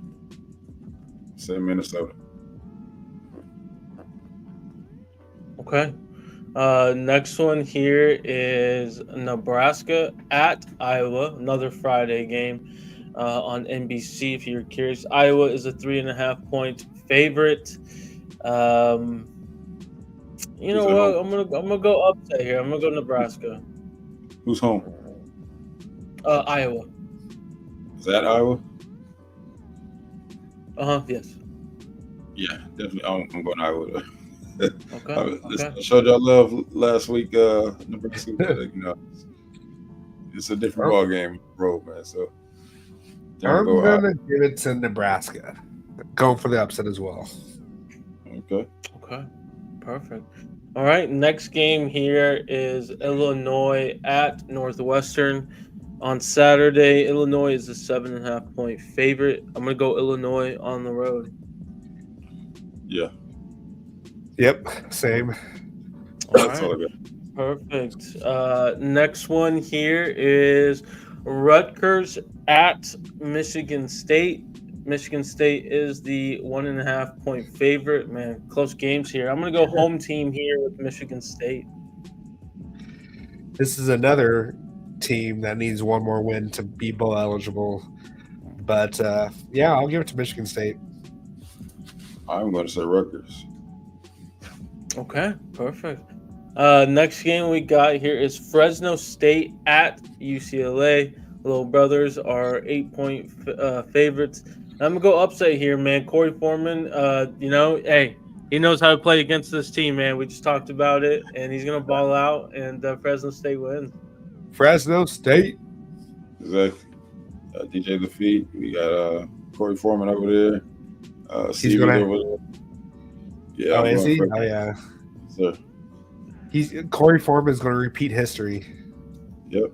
Say Minnesota. Okay. Next one here is Nebraska at Iowa, another Friday game on NBC. If you're curious, Iowa is a 3.5 point favorite. You know what? I'm gonna go upset here. I'm gonna go Nebraska. Who's home? Iowa. Is that Iowa? Yes. Yeah, definitely. I'm going Iowa. Okay. I showed y'all love last week, Nebraska. But, it's a different ball game, road, man. So I'm gonna give it to Nebraska. Going for the upset as well. Okay. Perfect. All right. Next game here is Illinois at Northwestern on Saturday. Illinois is a 7.5 point favorite. I'm gonna go Illinois on the road. Yeah. Yep. Same. That's all I got. Perfect. Next one here is Rutgers at Michigan State. Michigan State is the 1.5 point favorite. Man, close games here. I'm going to go home team here with Michigan State. This is another team that needs one more win to be bowl eligible. But, I'll give it to Michigan State. I'm going to say Rutgers. Okay, perfect. Next game we got here is Fresno State at UCLA. Little brothers are 8-point favorites. I'm going to go upset here, man. Corey Foreman, hey, he knows how to play against this team, man. We just talked about it, and he's going to ball out, and Fresno State wins. Fresno State. Exactly. DJ Lafitte. We got Corey Foreman over there. He's going over there. Yeah. Oh, is he? Oh, yeah. Sir. Corey Foreman is going to repeat history. Yep.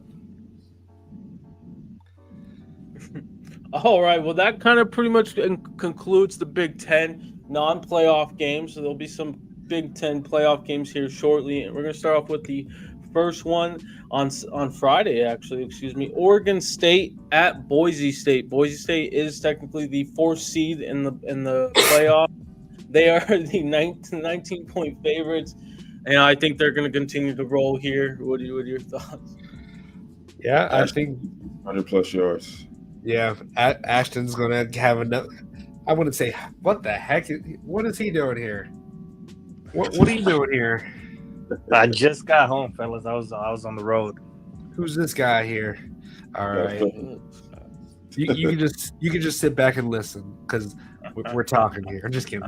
All right. Well, that kind of pretty much concludes the Big Ten non-playoff games. So there'll be some Big Ten playoff games here shortly. And we're going to start off with the first one on Friday, actually. Excuse me. Oregon State at Boise State. Boise State is technically the 4th seed in the playoff. They are the 19-point favorites, and I think they're going to continue to roll here. What are your thoughts? Yeah, I think 100+ yards. yeah, Ashton's gonna have enough. I wouldn't say what the heck. What is he doing here? What are you doing here? I just got home, fellas. I was on the road. Who's this guy here? All right, you can just sit back and listen because we're talking here. I'm just kidding.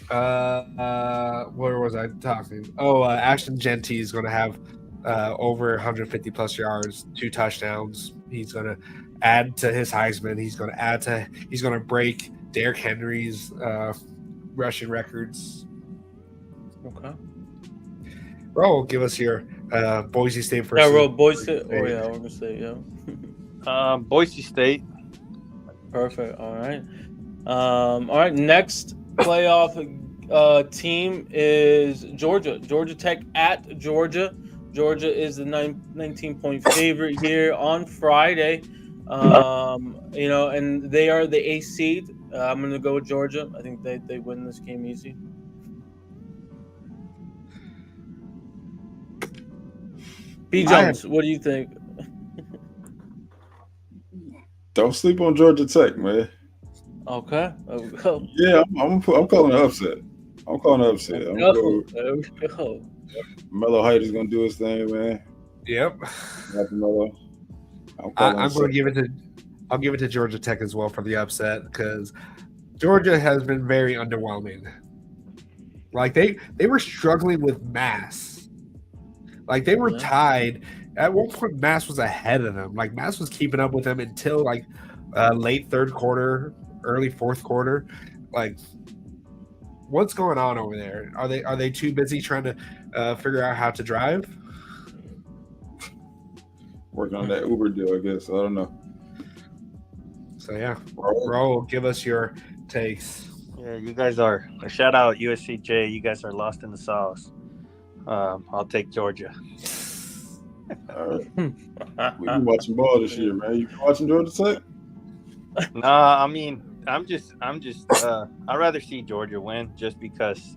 Where was I talking? Oh, Ashton Genty is going to have over 150+ yards, 2 touchdowns. He's going to add to his Heisman. He's going to break Derrick Henry's rushing records. Okay. Bro, give us your Boise State first. Yeah, bro, Boise State. Oh yeah, Oregon State. Yeah. Boise State. Perfect. All right. All right. Next playoff team is Georgia. Georgia Tech at Georgia. Georgia is the 19-point favorite here on Friday. And they are the 8th seed. I'm going to go with Georgia. I think they win this game easy. B. Jones, what do you think? Don't sleep on Georgia Tech, man. Okay. Yeah, I'm calling an upset. I'm calling an upset. There we go. Melo Height is gonna do his thing, man. Yep. Melo. I'm going to give it to. I'll give it to Georgia Tech as well for the upset because Georgia has been very underwhelming. Like they were struggling with Mass. Like they were tied. At one point, Mass was ahead of them. Like Mass was keeping up with them until like late 3rd quarter, early 4th quarter. Like, what's going on over there? Are they too busy trying to figure out how to drive? Working on that Uber deal, I guess. I don't know. So yeah, bro, give us your takes. Yeah, you guys are. Shout out USCJ. You guys are lost in the sauce. I'll take Georgia. All right. We've been watching ball this year, man. You been watching Georgia Tech? Nah, I mean, I'm just. I'd rather see Georgia win just because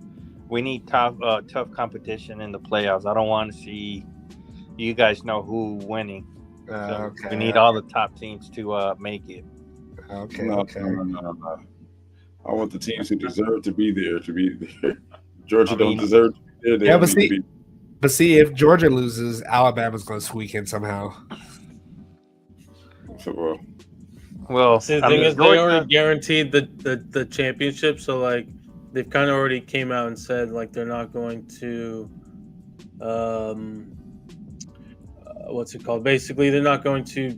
we need tough competition in the playoffs. I don't want to see. You guys know who winning. Okay. We need all the top teams to make it. Okay. No. I want the teams who deserve to be there to be there. Georgia don't deserve to be there. But see, if Georgia loses, Alabama's going to squeak in somehow. Well, see, the thing is, they already guaranteed the championship, so like they've kind of already came out and said like they're not going to, what's it called? Basically, they're not going to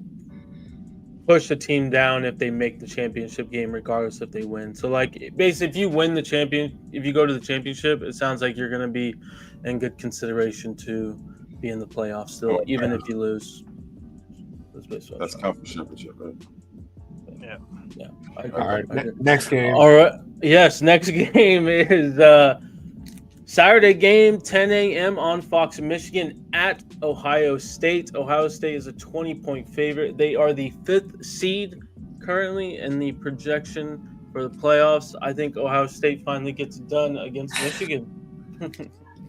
push a team down if they make the championship game, regardless if they win. So like basically, if you win if you go to the championship, it sounds like you're going to be in good consideration to be in the playoffs still, even if you lose. That's conference championship, right? Yeah. I agree. All right, next game. All right. Yes, next game is Saturday game, 10 a.m. on Fox. Michigan at Ohio State. Ohio State is a 20-point favorite. They are the 5th seed currently in the projection for the playoffs. I think Ohio State finally gets it done against Michigan.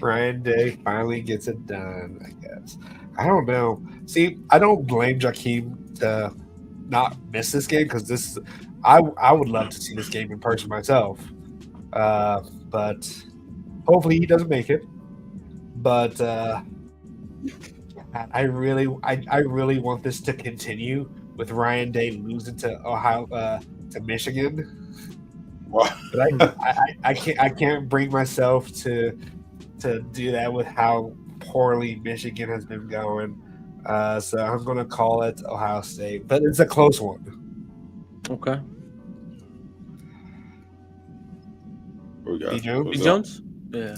Ryan Day finally gets it done, I guess. I don't know. See, I don't blame Jakeem to not miss this game because I would love to see this game in person myself. But hopefully he doesn't make it. But I really want this to continue with Ryan Day losing to Michigan. Wow. But I can't bring myself to do that with how poorly Michigan has been going. So I'm going to call it Ohio State, but it's a close one. Okay. B. Jones? Yeah.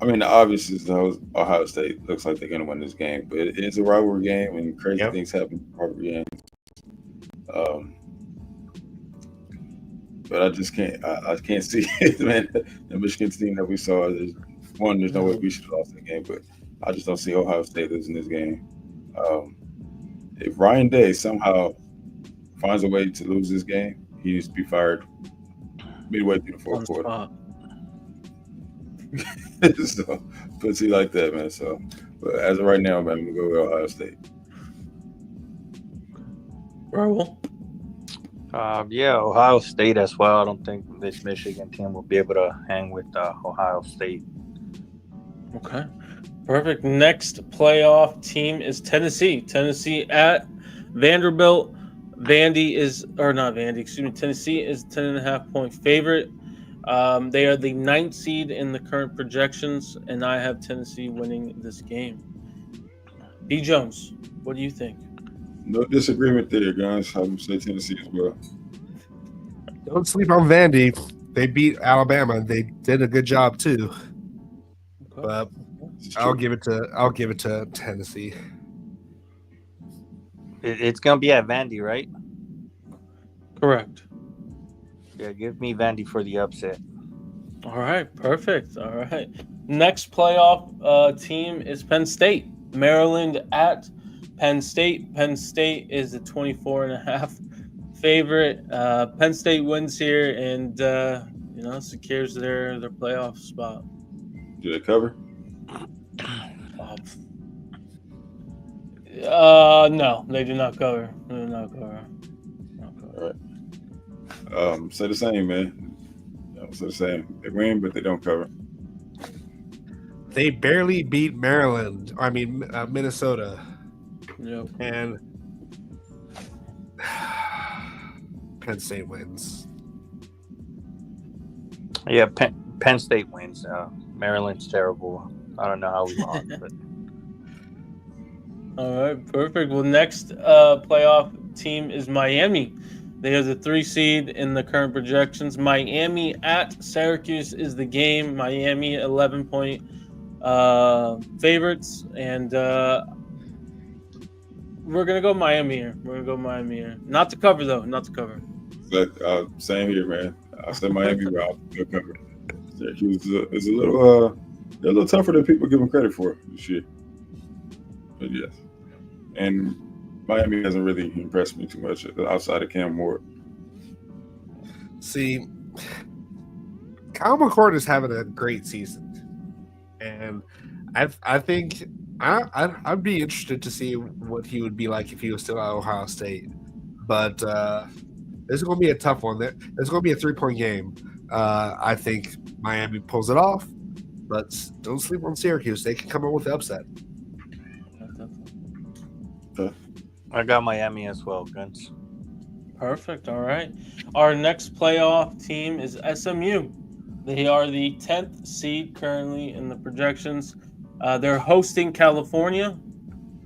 I mean, the obvious is Ohio State looks like they're going to win this game, but it is a rivalry game, and crazy things happen in rivalry games. but I just can't. I can't see it, man. The Michigan team that we saw. There's no way we should have lost that game, but I just don't see Ohio State losing this game. If Ryan Day somehow finds a way to lose this game, he needs to be fired midway through the fourth quarter. So, puts it like that, man. So, but as of right now, man, I'm gonna go with Ohio State. Raul? Yeah, Ohio State as well. I don't think this Michigan team will be able to hang with Ohio State. Okay. Perfect. Next playoff team is Tennessee. Tennessee at Vanderbilt. Tennessee is 10.5-point favorite. They are the 9th seed in the current projections, and I have Tennessee winning this game. B. Jones, what do you think? No disagreement there, guys. I would say Tennessee as well. Don't sleep on Vandy. They beat Alabama. They did a good job too. Okay. But I'll give it to Tennessee. It's gonna be at Vandy, right? Correct. Yeah, give me Vandy for the upset. All right, perfect. All right. Next playoff team is Penn State. Maryland at Penn State. Penn State is a 24.5 favorite. Penn State wins here and secures their playoff spot. Do they cover? No, they do not cover. They do not cover. All right. Say the same, man. Say the same. They win, but they don't cover. They barely beat Minnesota. Yep. And Penn State wins. Yeah, Penn State wins. Maryland's terrible. I don't know how we lost, but all right, perfect. Well, next playoff team is Miami. They are the 3 seed in the current projections. Miami at Syracuse is the game. Miami 11-point favorites, and we're gonna go Miami here. Not to cover though. Not to cover. Same here, man. I said Miami, but I'll cover. Syracuse is a little they're a little tougher than people give them credit for this year. But yes, and Miami hasn't really impressed me too much outside of Cam Ward. See, Kyle McCord is having a great season, and I think I'd be interested to see what he would be like if he was still at Ohio State. But this is going to be a tough one. There's going to be a 3-point game. I think Miami pulls it off, but don't sleep on Syracuse. They can come up with the upset. I got Miami as well, Guns. Perfect. All right. Our next playoff team is SMU. They are the 10th seed currently in the projections. They're hosting California,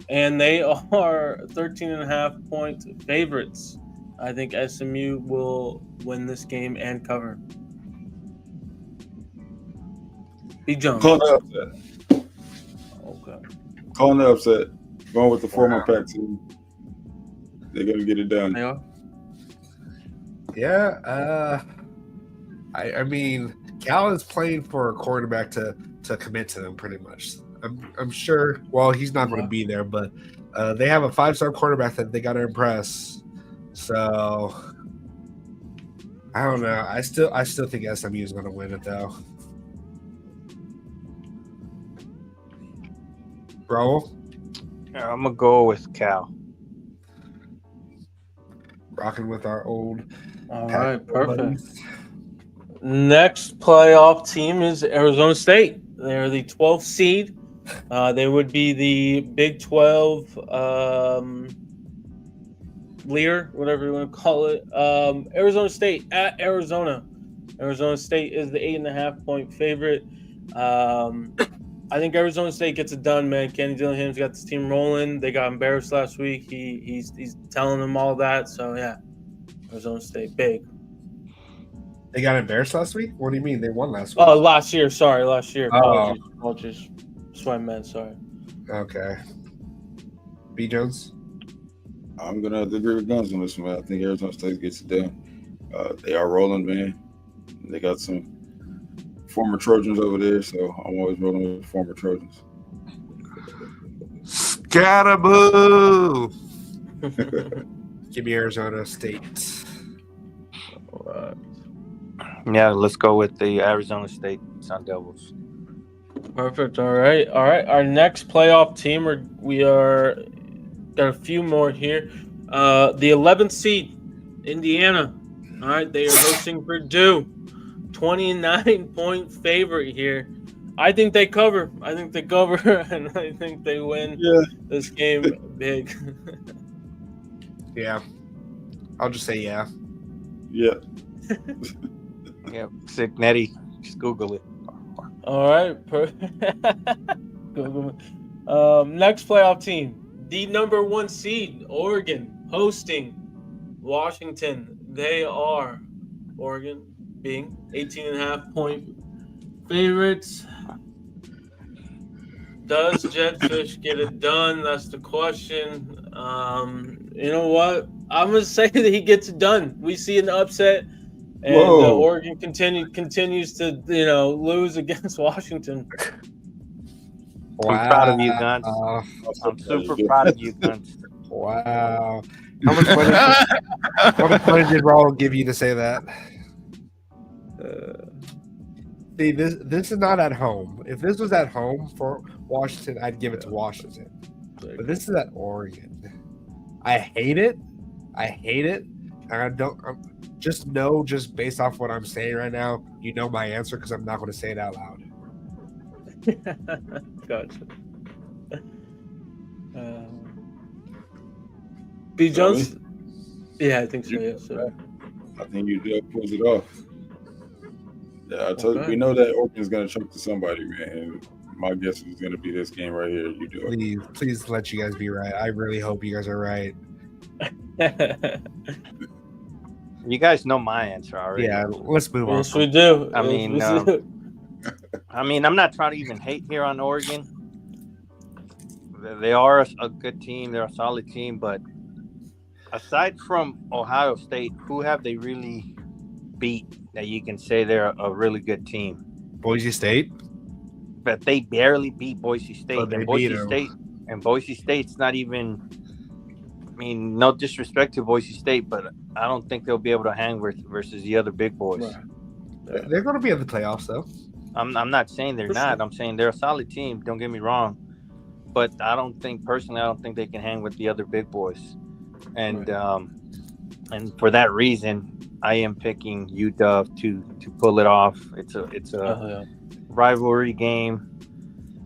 and they are 13.5-point favorites. I think SMU will win this game and cover. B. Jones. Calling the upset. Okay. Calling the upset. Going with the former Pac team. They're gonna get it done. They are? Yeah. I mean, Cal is playing for a quarterback to commit to them pretty much. I'm sure. Well, he's not going to be there, but they have a 5-star quarterback that they got to impress. So I don't know. I still think SMU is going to win it though. Bro, Yeah, I'm gonna go with Cal. rocking with our old. All right, perfect. Next playoff team is Arizona State. They're the 12th seed. They would be the Big 12 Lear, whatever you want to call it. Arizona State at Arizona. Arizona State is the 8.5-point favorite. I think Arizona State gets it done, man. Kenny Dillingham's got this team rolling. They got embarrassed last week. He's telling them all that. So, yeah, Arizona State, big. They got embarrassed last week? What do you mean? They won last week? Oh, last year. Sorry, last year. Apologies. That's what I meant. Sorry. Okay. B. Jones? I'm gonna have to agree with Guns on this one. I think Arizona State gets it done. They are rolling, man. They got some former Trojans over there, so I'm always rolling with former Trojans. Scaraboo! Give me Arizona State. All right. Yeah, let's go with the Arizona State Sun Devils. Perfect. All right. Our next playoff team, we are got a few more here. The 11th seed, Indiana. All right, they are hosting Purdue. 29-point favorite here. I think they cover. And I think they win this game big. Yeah. I'll just say yeah. Yeah. Yeah, sick Nettie. Just Google it. All right. Next playoff team, the number 1 seed, Oregon, hosting Washington. They are Oregon being 18.5-point favorites. Does Jetfish get it done? That's the question. You know what? I'm gonna say that he gets it done. We see an upset, and Oregon continues to lose against Washington. Wow. I'm proud of you, Guns. I'm super proud of you, Guns. Wow. How much money did Raul give you to say that? See, this is not at home. If this was at home for Washington, I'd give it to Washington. But this is at Oregon. I hate it. And I don't. Just based off what I'm saying right now, you know my answer because I'm not going to say it out loud. Gotcha. B. Jones? Yeah, I think so. Yeah, so. I think you did pulls it off. Yeah, I told you, we know that Oregon's going to choke to somebody, man. My guess is going to be this game right here. You do it. Please let you guys be right. I really hope you guys are right. You guys know my answer already. Yeah, let's move on. Yes, we do. I mean, I'm not trying to even hate here on Oregon. They are a good team. They're a solid team. But aside from Ohio State, who have they really beat that you can say they're a really good team? Boise State? But they barely beat Boise State. And Boise State's not even – I mean, no disrespect to Boise State, but I don't think they'll be able to hang versus the other big boys. Right. They're going to be in the playoffs, though. I'm not saying they're not. I'm saying they're a solid team. Don't get me wrong. But I don't think they can hang with the other big boys. And and for that reason, I am picking UW to pull it off. It's a rivalry game.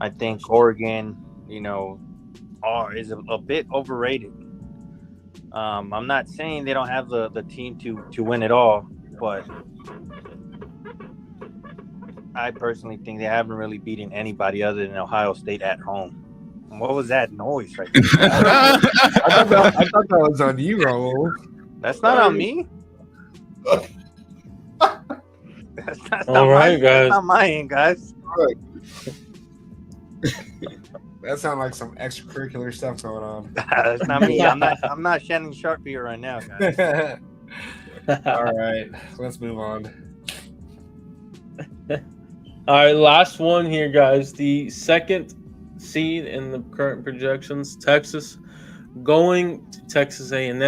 I think Oregon, is a bit overrated. I'm not saying they don't have the team to win it all, but I personally think they haven't really beaten anybody other than Ohio State at home. What was that noise right there? I thought that was on you, Raul. That's not on me. That's all right, guys. That's not my end, guys. That sounds like some extracurricular stuff going on. That's not me. I'm not Shannon Sharp here right now, guys. All right, let's move on. All right, last one here, guys. The second seed in the current projections, Texas, going to Texas A&M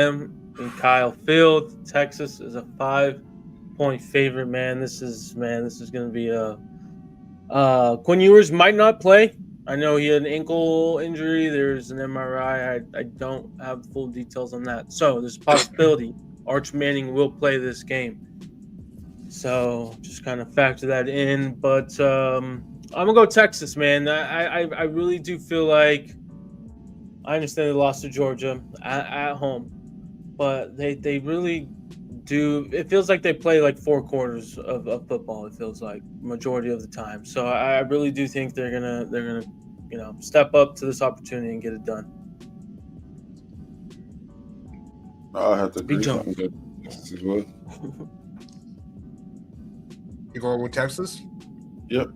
in Kyle Field. Texas is a 5-point favorite. Man, this is going to be a. Quinn Ewers might not play. I know he had an ankle injury. There's an MRI. I don't have full details on that. So there's a possibility Arch Manning will play this game. So just kind of factor that in. But I'm going to go Texas, man. I really do feel like I understand they lost to Georgia at home. But they really do. It feels like they play like 4 quarters of football. It feels like majority of the time. So I really do think they're gonna step up to this opportunity and get it done. I'll have to agree with Texas as well. You going with Texas? Yep.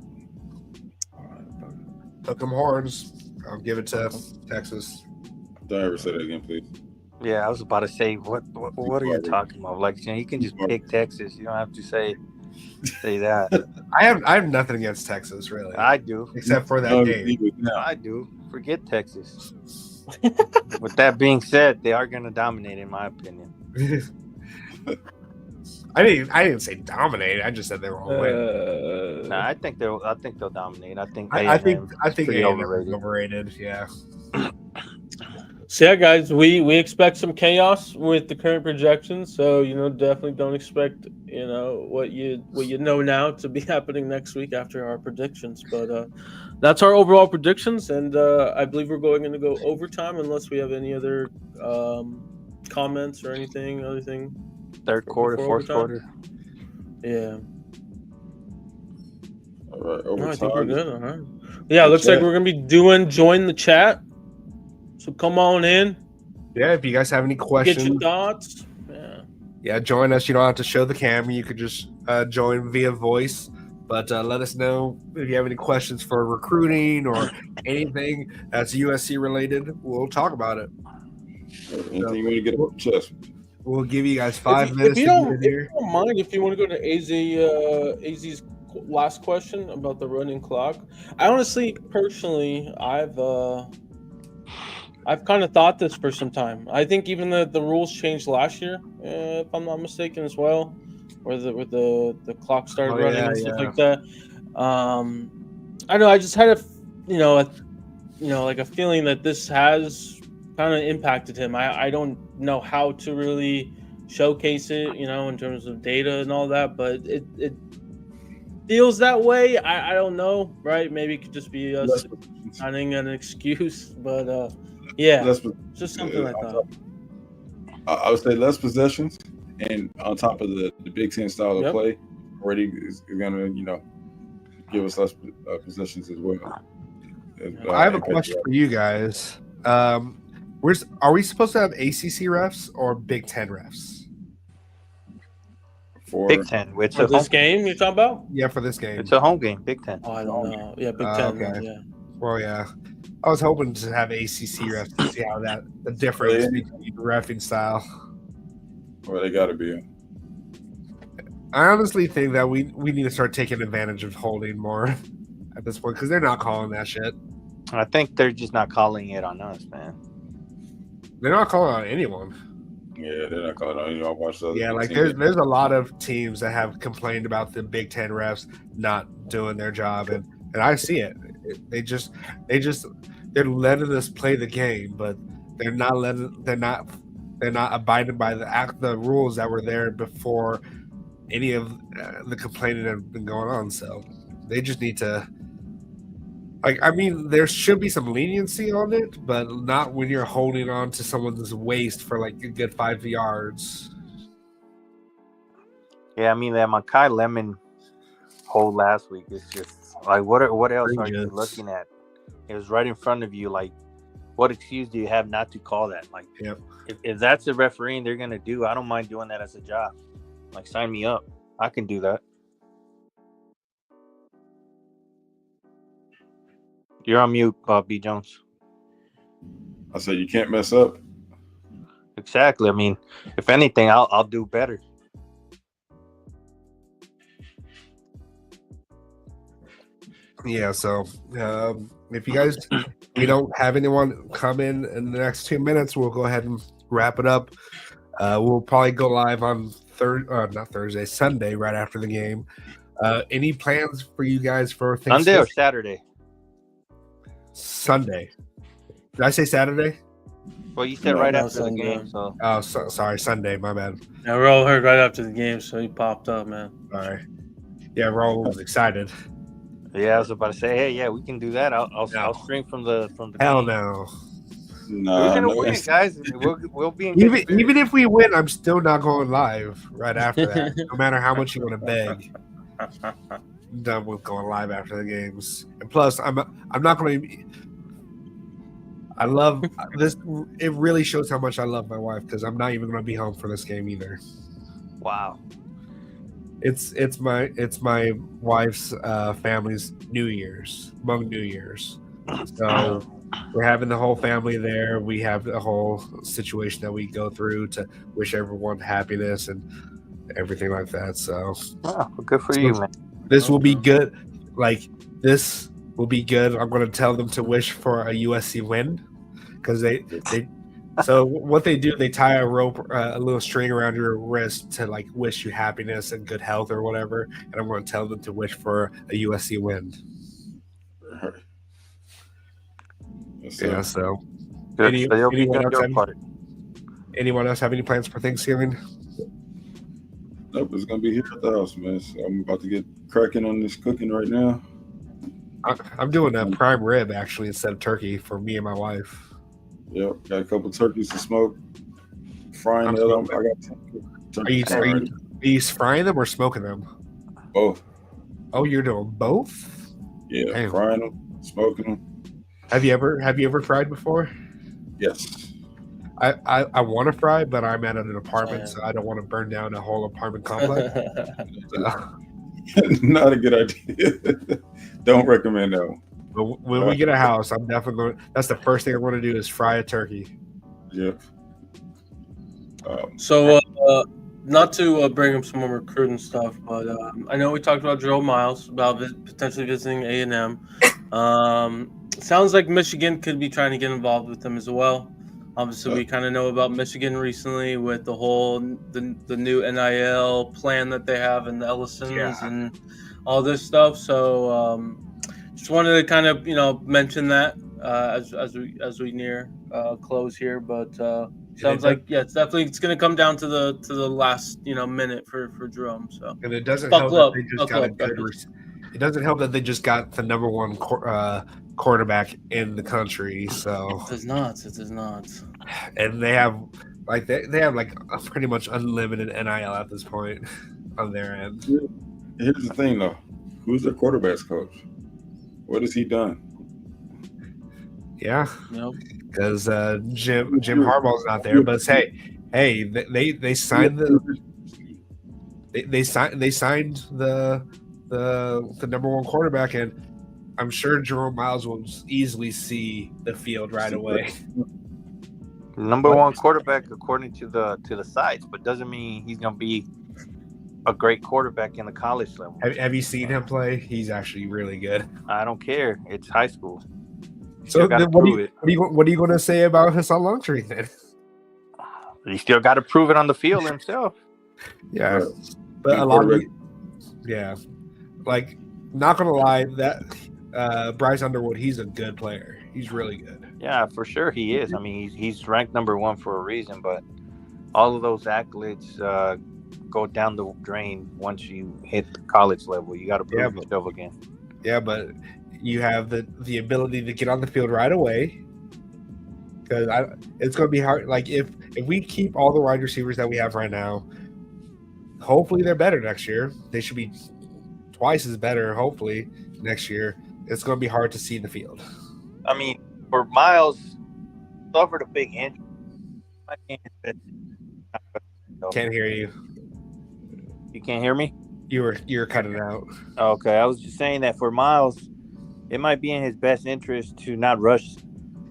Hook 'em horns. I'll give it to Texas. Don't ever say that again, please. Yeah, I was about to say, what are you talking about? Like, you can just pick Texas. You don't have to say that. I have nothing against Texas, really. I do. Except for that game. I do. Forget Texas. With that being said, they are going to dominate, in my opinion. I didn't say dominate. I just said they were all win. Nah, I think they'll dominate. I think I think pretty A&M is overrated. Yeah. So yeah, guys, we expect some chaos with the current projections. So definitely don't expect what you know now to be happening next week after our predictions. But that's our overall predictions, and I believe we're going to go overtime unless we have any other comments or anything. Third quarter, fourth quarter. Yeah. All right, overtime. No, I think we're good. All right. Yeah, it looks like we're gonna be doing join the chat. So come on in. Yeah, if you guys have any questions, get your thoughts. Yeah, join us. You don't have to show the camera. You could just join via voice. But let us know if you have any questions for recruiting or anything that's USC related. We'll talk about it. Anything you want to get off the chest? We'll give you guys 5 minutes. If you don't mind, if you want to go to AZ's last question about the running clock, I honestly, personally, I've kind of thought this for some time. I think even the rules changed last year, if I'm not mistaken, as well, where the clock started running and stuff like that. I know. I just had like a feeling that this has kind of impacted him. I don't know how to really showcase it, in terms of data and all that, but it feels that way. I don't know, right? Maybe it could just be us finding an excuse, but yeah, just something like that. I would say less possessions, and on top of the Big Ten style of play, already is going to give us less possessions as well. I have a question for you guys. Are we supposed to have ACC refs or Big Ten refs? For Big Ten. For this game you're talking about? Yeah, for this game. It's a home game, Big Ten. Oh, I don't know. Yeah, Big Ten. Okay. Yeah. Well, yeah. I was hoping to have ACC refs to see how the difference between reffing style. Well, they got to be. I honestly think that we need to start taking advantage of holding more at this point because they're not calling that shit. I think they're just not calling it on us, man. They're not calling on anyone. Yeah, they're not calling on anyone. Watch those. Yeah, like there's a lot of teams that have complained about the Big Ten refs not doing their job, and I see it. They're letting us play the game, but they're not abiding by the rules that were there before any of the complaining have been going on. So they just need to, there should be some leniency on it, but not when you're holding on to someone's waist for like a good 5 yards. Yeah, that Makai Lemon hold last week is just like, what else are you looking at? It was right in front of you. Like, what excuse do you have not to call that? Like, if that's the refereeing they're gonna do, I don't mind doing that as a job. Like, sign me up. I can do that. You're on mute, B. Jones. I said you can't mess up. Exactly. If anything, I'll do better. Yeah, so if you guys we don't have anyone come in the next 2 minutes, we'll go ahead and wrap it up. We'll probably go live on Sunday, right after the game. Any plans for you guys for Thanksgiving? Sunday or Saturday? Sunday. Did I say Saturday? Well, you said right after the game, so. Oh, sorry, Sunday. My bad. Yeah, we all heard right after the game, so he popped up, man. All right. Yeah, Raul was excited. Yeah, I was about to say, hey, yeah, we can do that. I'll stream from the Hell game. No. We're gonna win, guys. We'll be in even if we win, I'm still not going live right after that. No matter how much you want to beg. I'm done with going live after the games. And plus, I'm not going to. I love this. It really shows how much I love my wife because I'm not even going to be home for this game either. Wow. It's my wife's family's New Year's, Hmong New Year's. So we're having the whole family there. We have the whole situation that we go through to wish everyone happiness and everything like that. So, Oh, good for you, man. this will be good. Like, this will be good. I'm going to tell them to wish for a USC win because they. So what they do, they tie a rope, a little string around your wrist to like wish you happiness and good health or whatever. And I'm going to tell them to wish for a USC win. Yeah. So, Good. So you'll be anyone doing else your part. anyone else have any plans for Thanksgiving? Nope, it's gonna be here at the house, man. So I'm about to get cracking on this cooking right now. I'm doing a prime rib actually instead of turkey for me and my wife. Yep, got a couple turkeys to smoke. Frying I'm them. smoking. I got Are you frying them or smoking them? both. Oh, you're doing both? Yeah, Damn. frying them, smoking them. Have you ever fried before? Yes. I want to fry, but I'm at an apartment, so I don't want to burn down a whole apartment complex. Not a good idea. Don't recommend that one. But when we get a house, I'm definitely going. That's the first thing I want to do is fry a turkey. Yep. So, not to bring up some more recruiting stuff, but I know we talked about Joe Miles about potentially visiting A&M. Sounds like Michigan could be trying to get involved with him as well. Obviously, we kind of know about Michigan recently with the whole the new NIL plan that they have and the Ellisons and all this stuff. So, just wanted to kind of mention that as we near close here, but. Sounds like it's going to come down to the last minute for Jerome. So and it doesn't buckle help up, that they just got a good. It doesn't help that they just got the number one quarterback in the country. So it does not. It does not. And they have they have like a pretty much unlimited NIL at this point on their end. Here's the thing though, who's their quarterbacks coach? What has he done? Yeah. Nope. Because Jim Harbaugh's not there, but hey, they signed they signed the number one quarterback, and I'm sure Jerome Miles will easily see the field right away. Number one quarterback according to the sites, but doesn't mean he's gonna be a great quarterback in the college level. Have you seen him play? He's actually really good. I don't care. It's high school. So then what are you going to say about Hassan Longtree then? He still got to prove it on the field himself. Yeah, but a lot of like not gonna lie, that Bryce Underwood, he's a good player. He's really good. Yeah, for sure he is. I mean, he's ranked number one for a reason, but all of those accolades go down the drain once you hit the college level. You got to prove yourself again. Yeah, but you have the ability to get on the field right away, because it's going to be hard. Like if we keep all the wide receivers that we have right now, hopefully they're better next year. They should be twice as better. Hopefully next year, it's going to be hard to see the field. I mean, for Miles, suffered a big injury. Can't hear you. You can't hear me? You're cutting out. Okay, I was just saying that for Miles, it might be in his best interest to not rush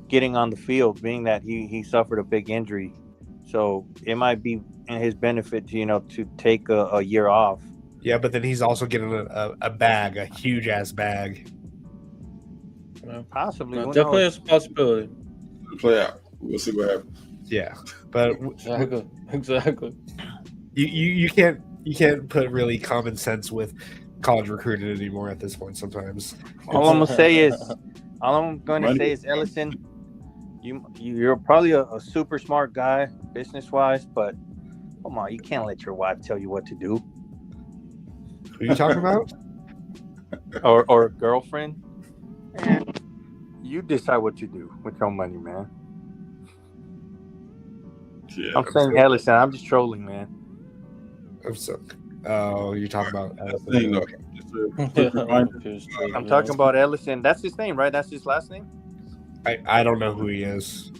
getting on the field, being that he suffered a big injury. So it might be in his benefit to take a year off. Yeah, but then he's also getting a huge ass bag. Possibly. Definitely a possibility. Play out. We'll see what happens. Yeah, but exactly. You can't put really common sense with college recruiting anymore at this point. Sometimes all I'm going to say is Ellison, you're probably a super smart guy business wise, but come on, you can't let your wife tell you what to do. Who are you talking about? or a girlfriend. You decide what you do with your money, man. Yeah, I'm saying Ellison. I'm just trolling, man. Oh, you're talking about Ellison. I'm talking about Ellison. That's his name, right? That's his last name? I don't know who he is.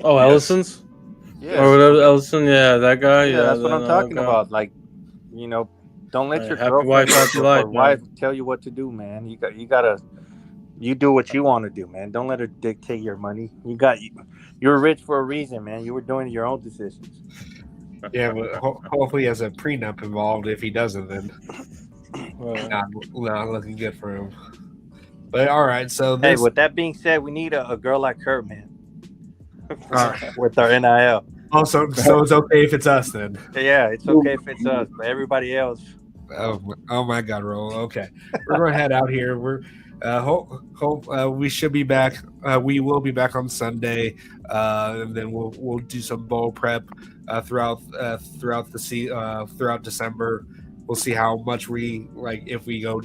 Oh, yes. Ellison's? Yeah. Or whatever, Ellison, yeah, that guy. Yeah, that's what I'm talking about. Like, don't let your girlfriend or wife tell you what to do, man. You gotta You do what you want to do, man. Don't let her dictate your money. You're rich for a reason, man. You were doing your own decisions. Yeah, but hopefully he has a prenup involved. If he doesn't, then not looking good for him. But all right, so Hey, this. with that being said, we need a girl like her, man. All right. With our NIL. Also, so it's okay if it's us then. Yeah, it's okay if it's us, but everybody else. Oh my God, Roll. Okay, we're gonna head out here. We're hope we should be back. We will be back on Sunday, and then we'll do some bowl prep throughout December. We'll see how much we like if we go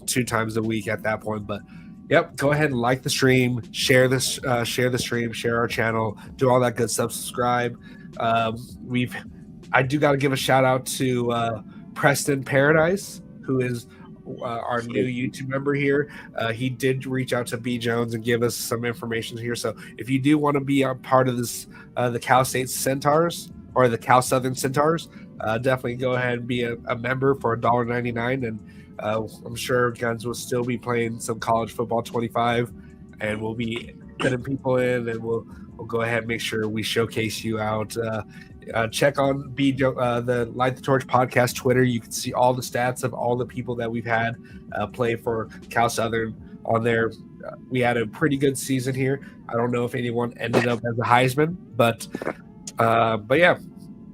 2 times a week at that point. But yep, go ahead and like the stream, share this, share the stream, share our channel, do all that good stuff. Subscribe. I do got to give a shout out to Preston Paradise, who is our new YouTube member here. He did reach out to B Jones and give us some information here. So if you do want to be a part of this, the Cal State Centaurs or the Cal Southern Centaurs, definitely go ahead and be a member for $1.99. And I'm sure Guns will still be playing some college football 25, and we'll be putting people in, and we'll go ahead and make sure we showcase you out. Check on the Light the Torch podcast Twitter. You can see all the stats of all the people that we've had play for Cal Southern on there. We had a pretty good season here. I don't know if anyone ended up as a Heisman, but yeah,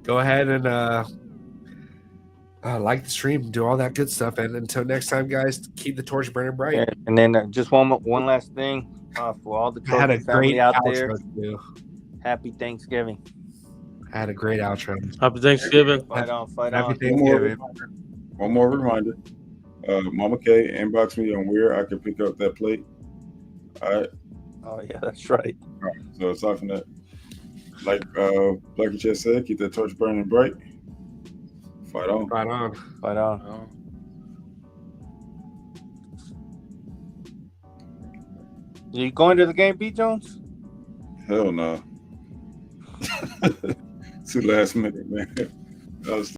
go ahead and like the stream, do all that good stuff. And until next time, guys, keep the torch burning bright. Yeah, and then just one last thing for all the Trojan family out there. Too. Happy Thanksgiving. I had a great outro. Happy Thanksgiving. Fight on. Happy Thanksgiving. One more reminder. Mama K, inbox me on where I can pick up that plate. All right. Oh, yeah, that's right. All right. So aside from that, like Blackie just said, keep that torch burning bright. Fight on. Fight on. Fight on. You going to the game, B. Jones? Hell no. Too last minute, man. That was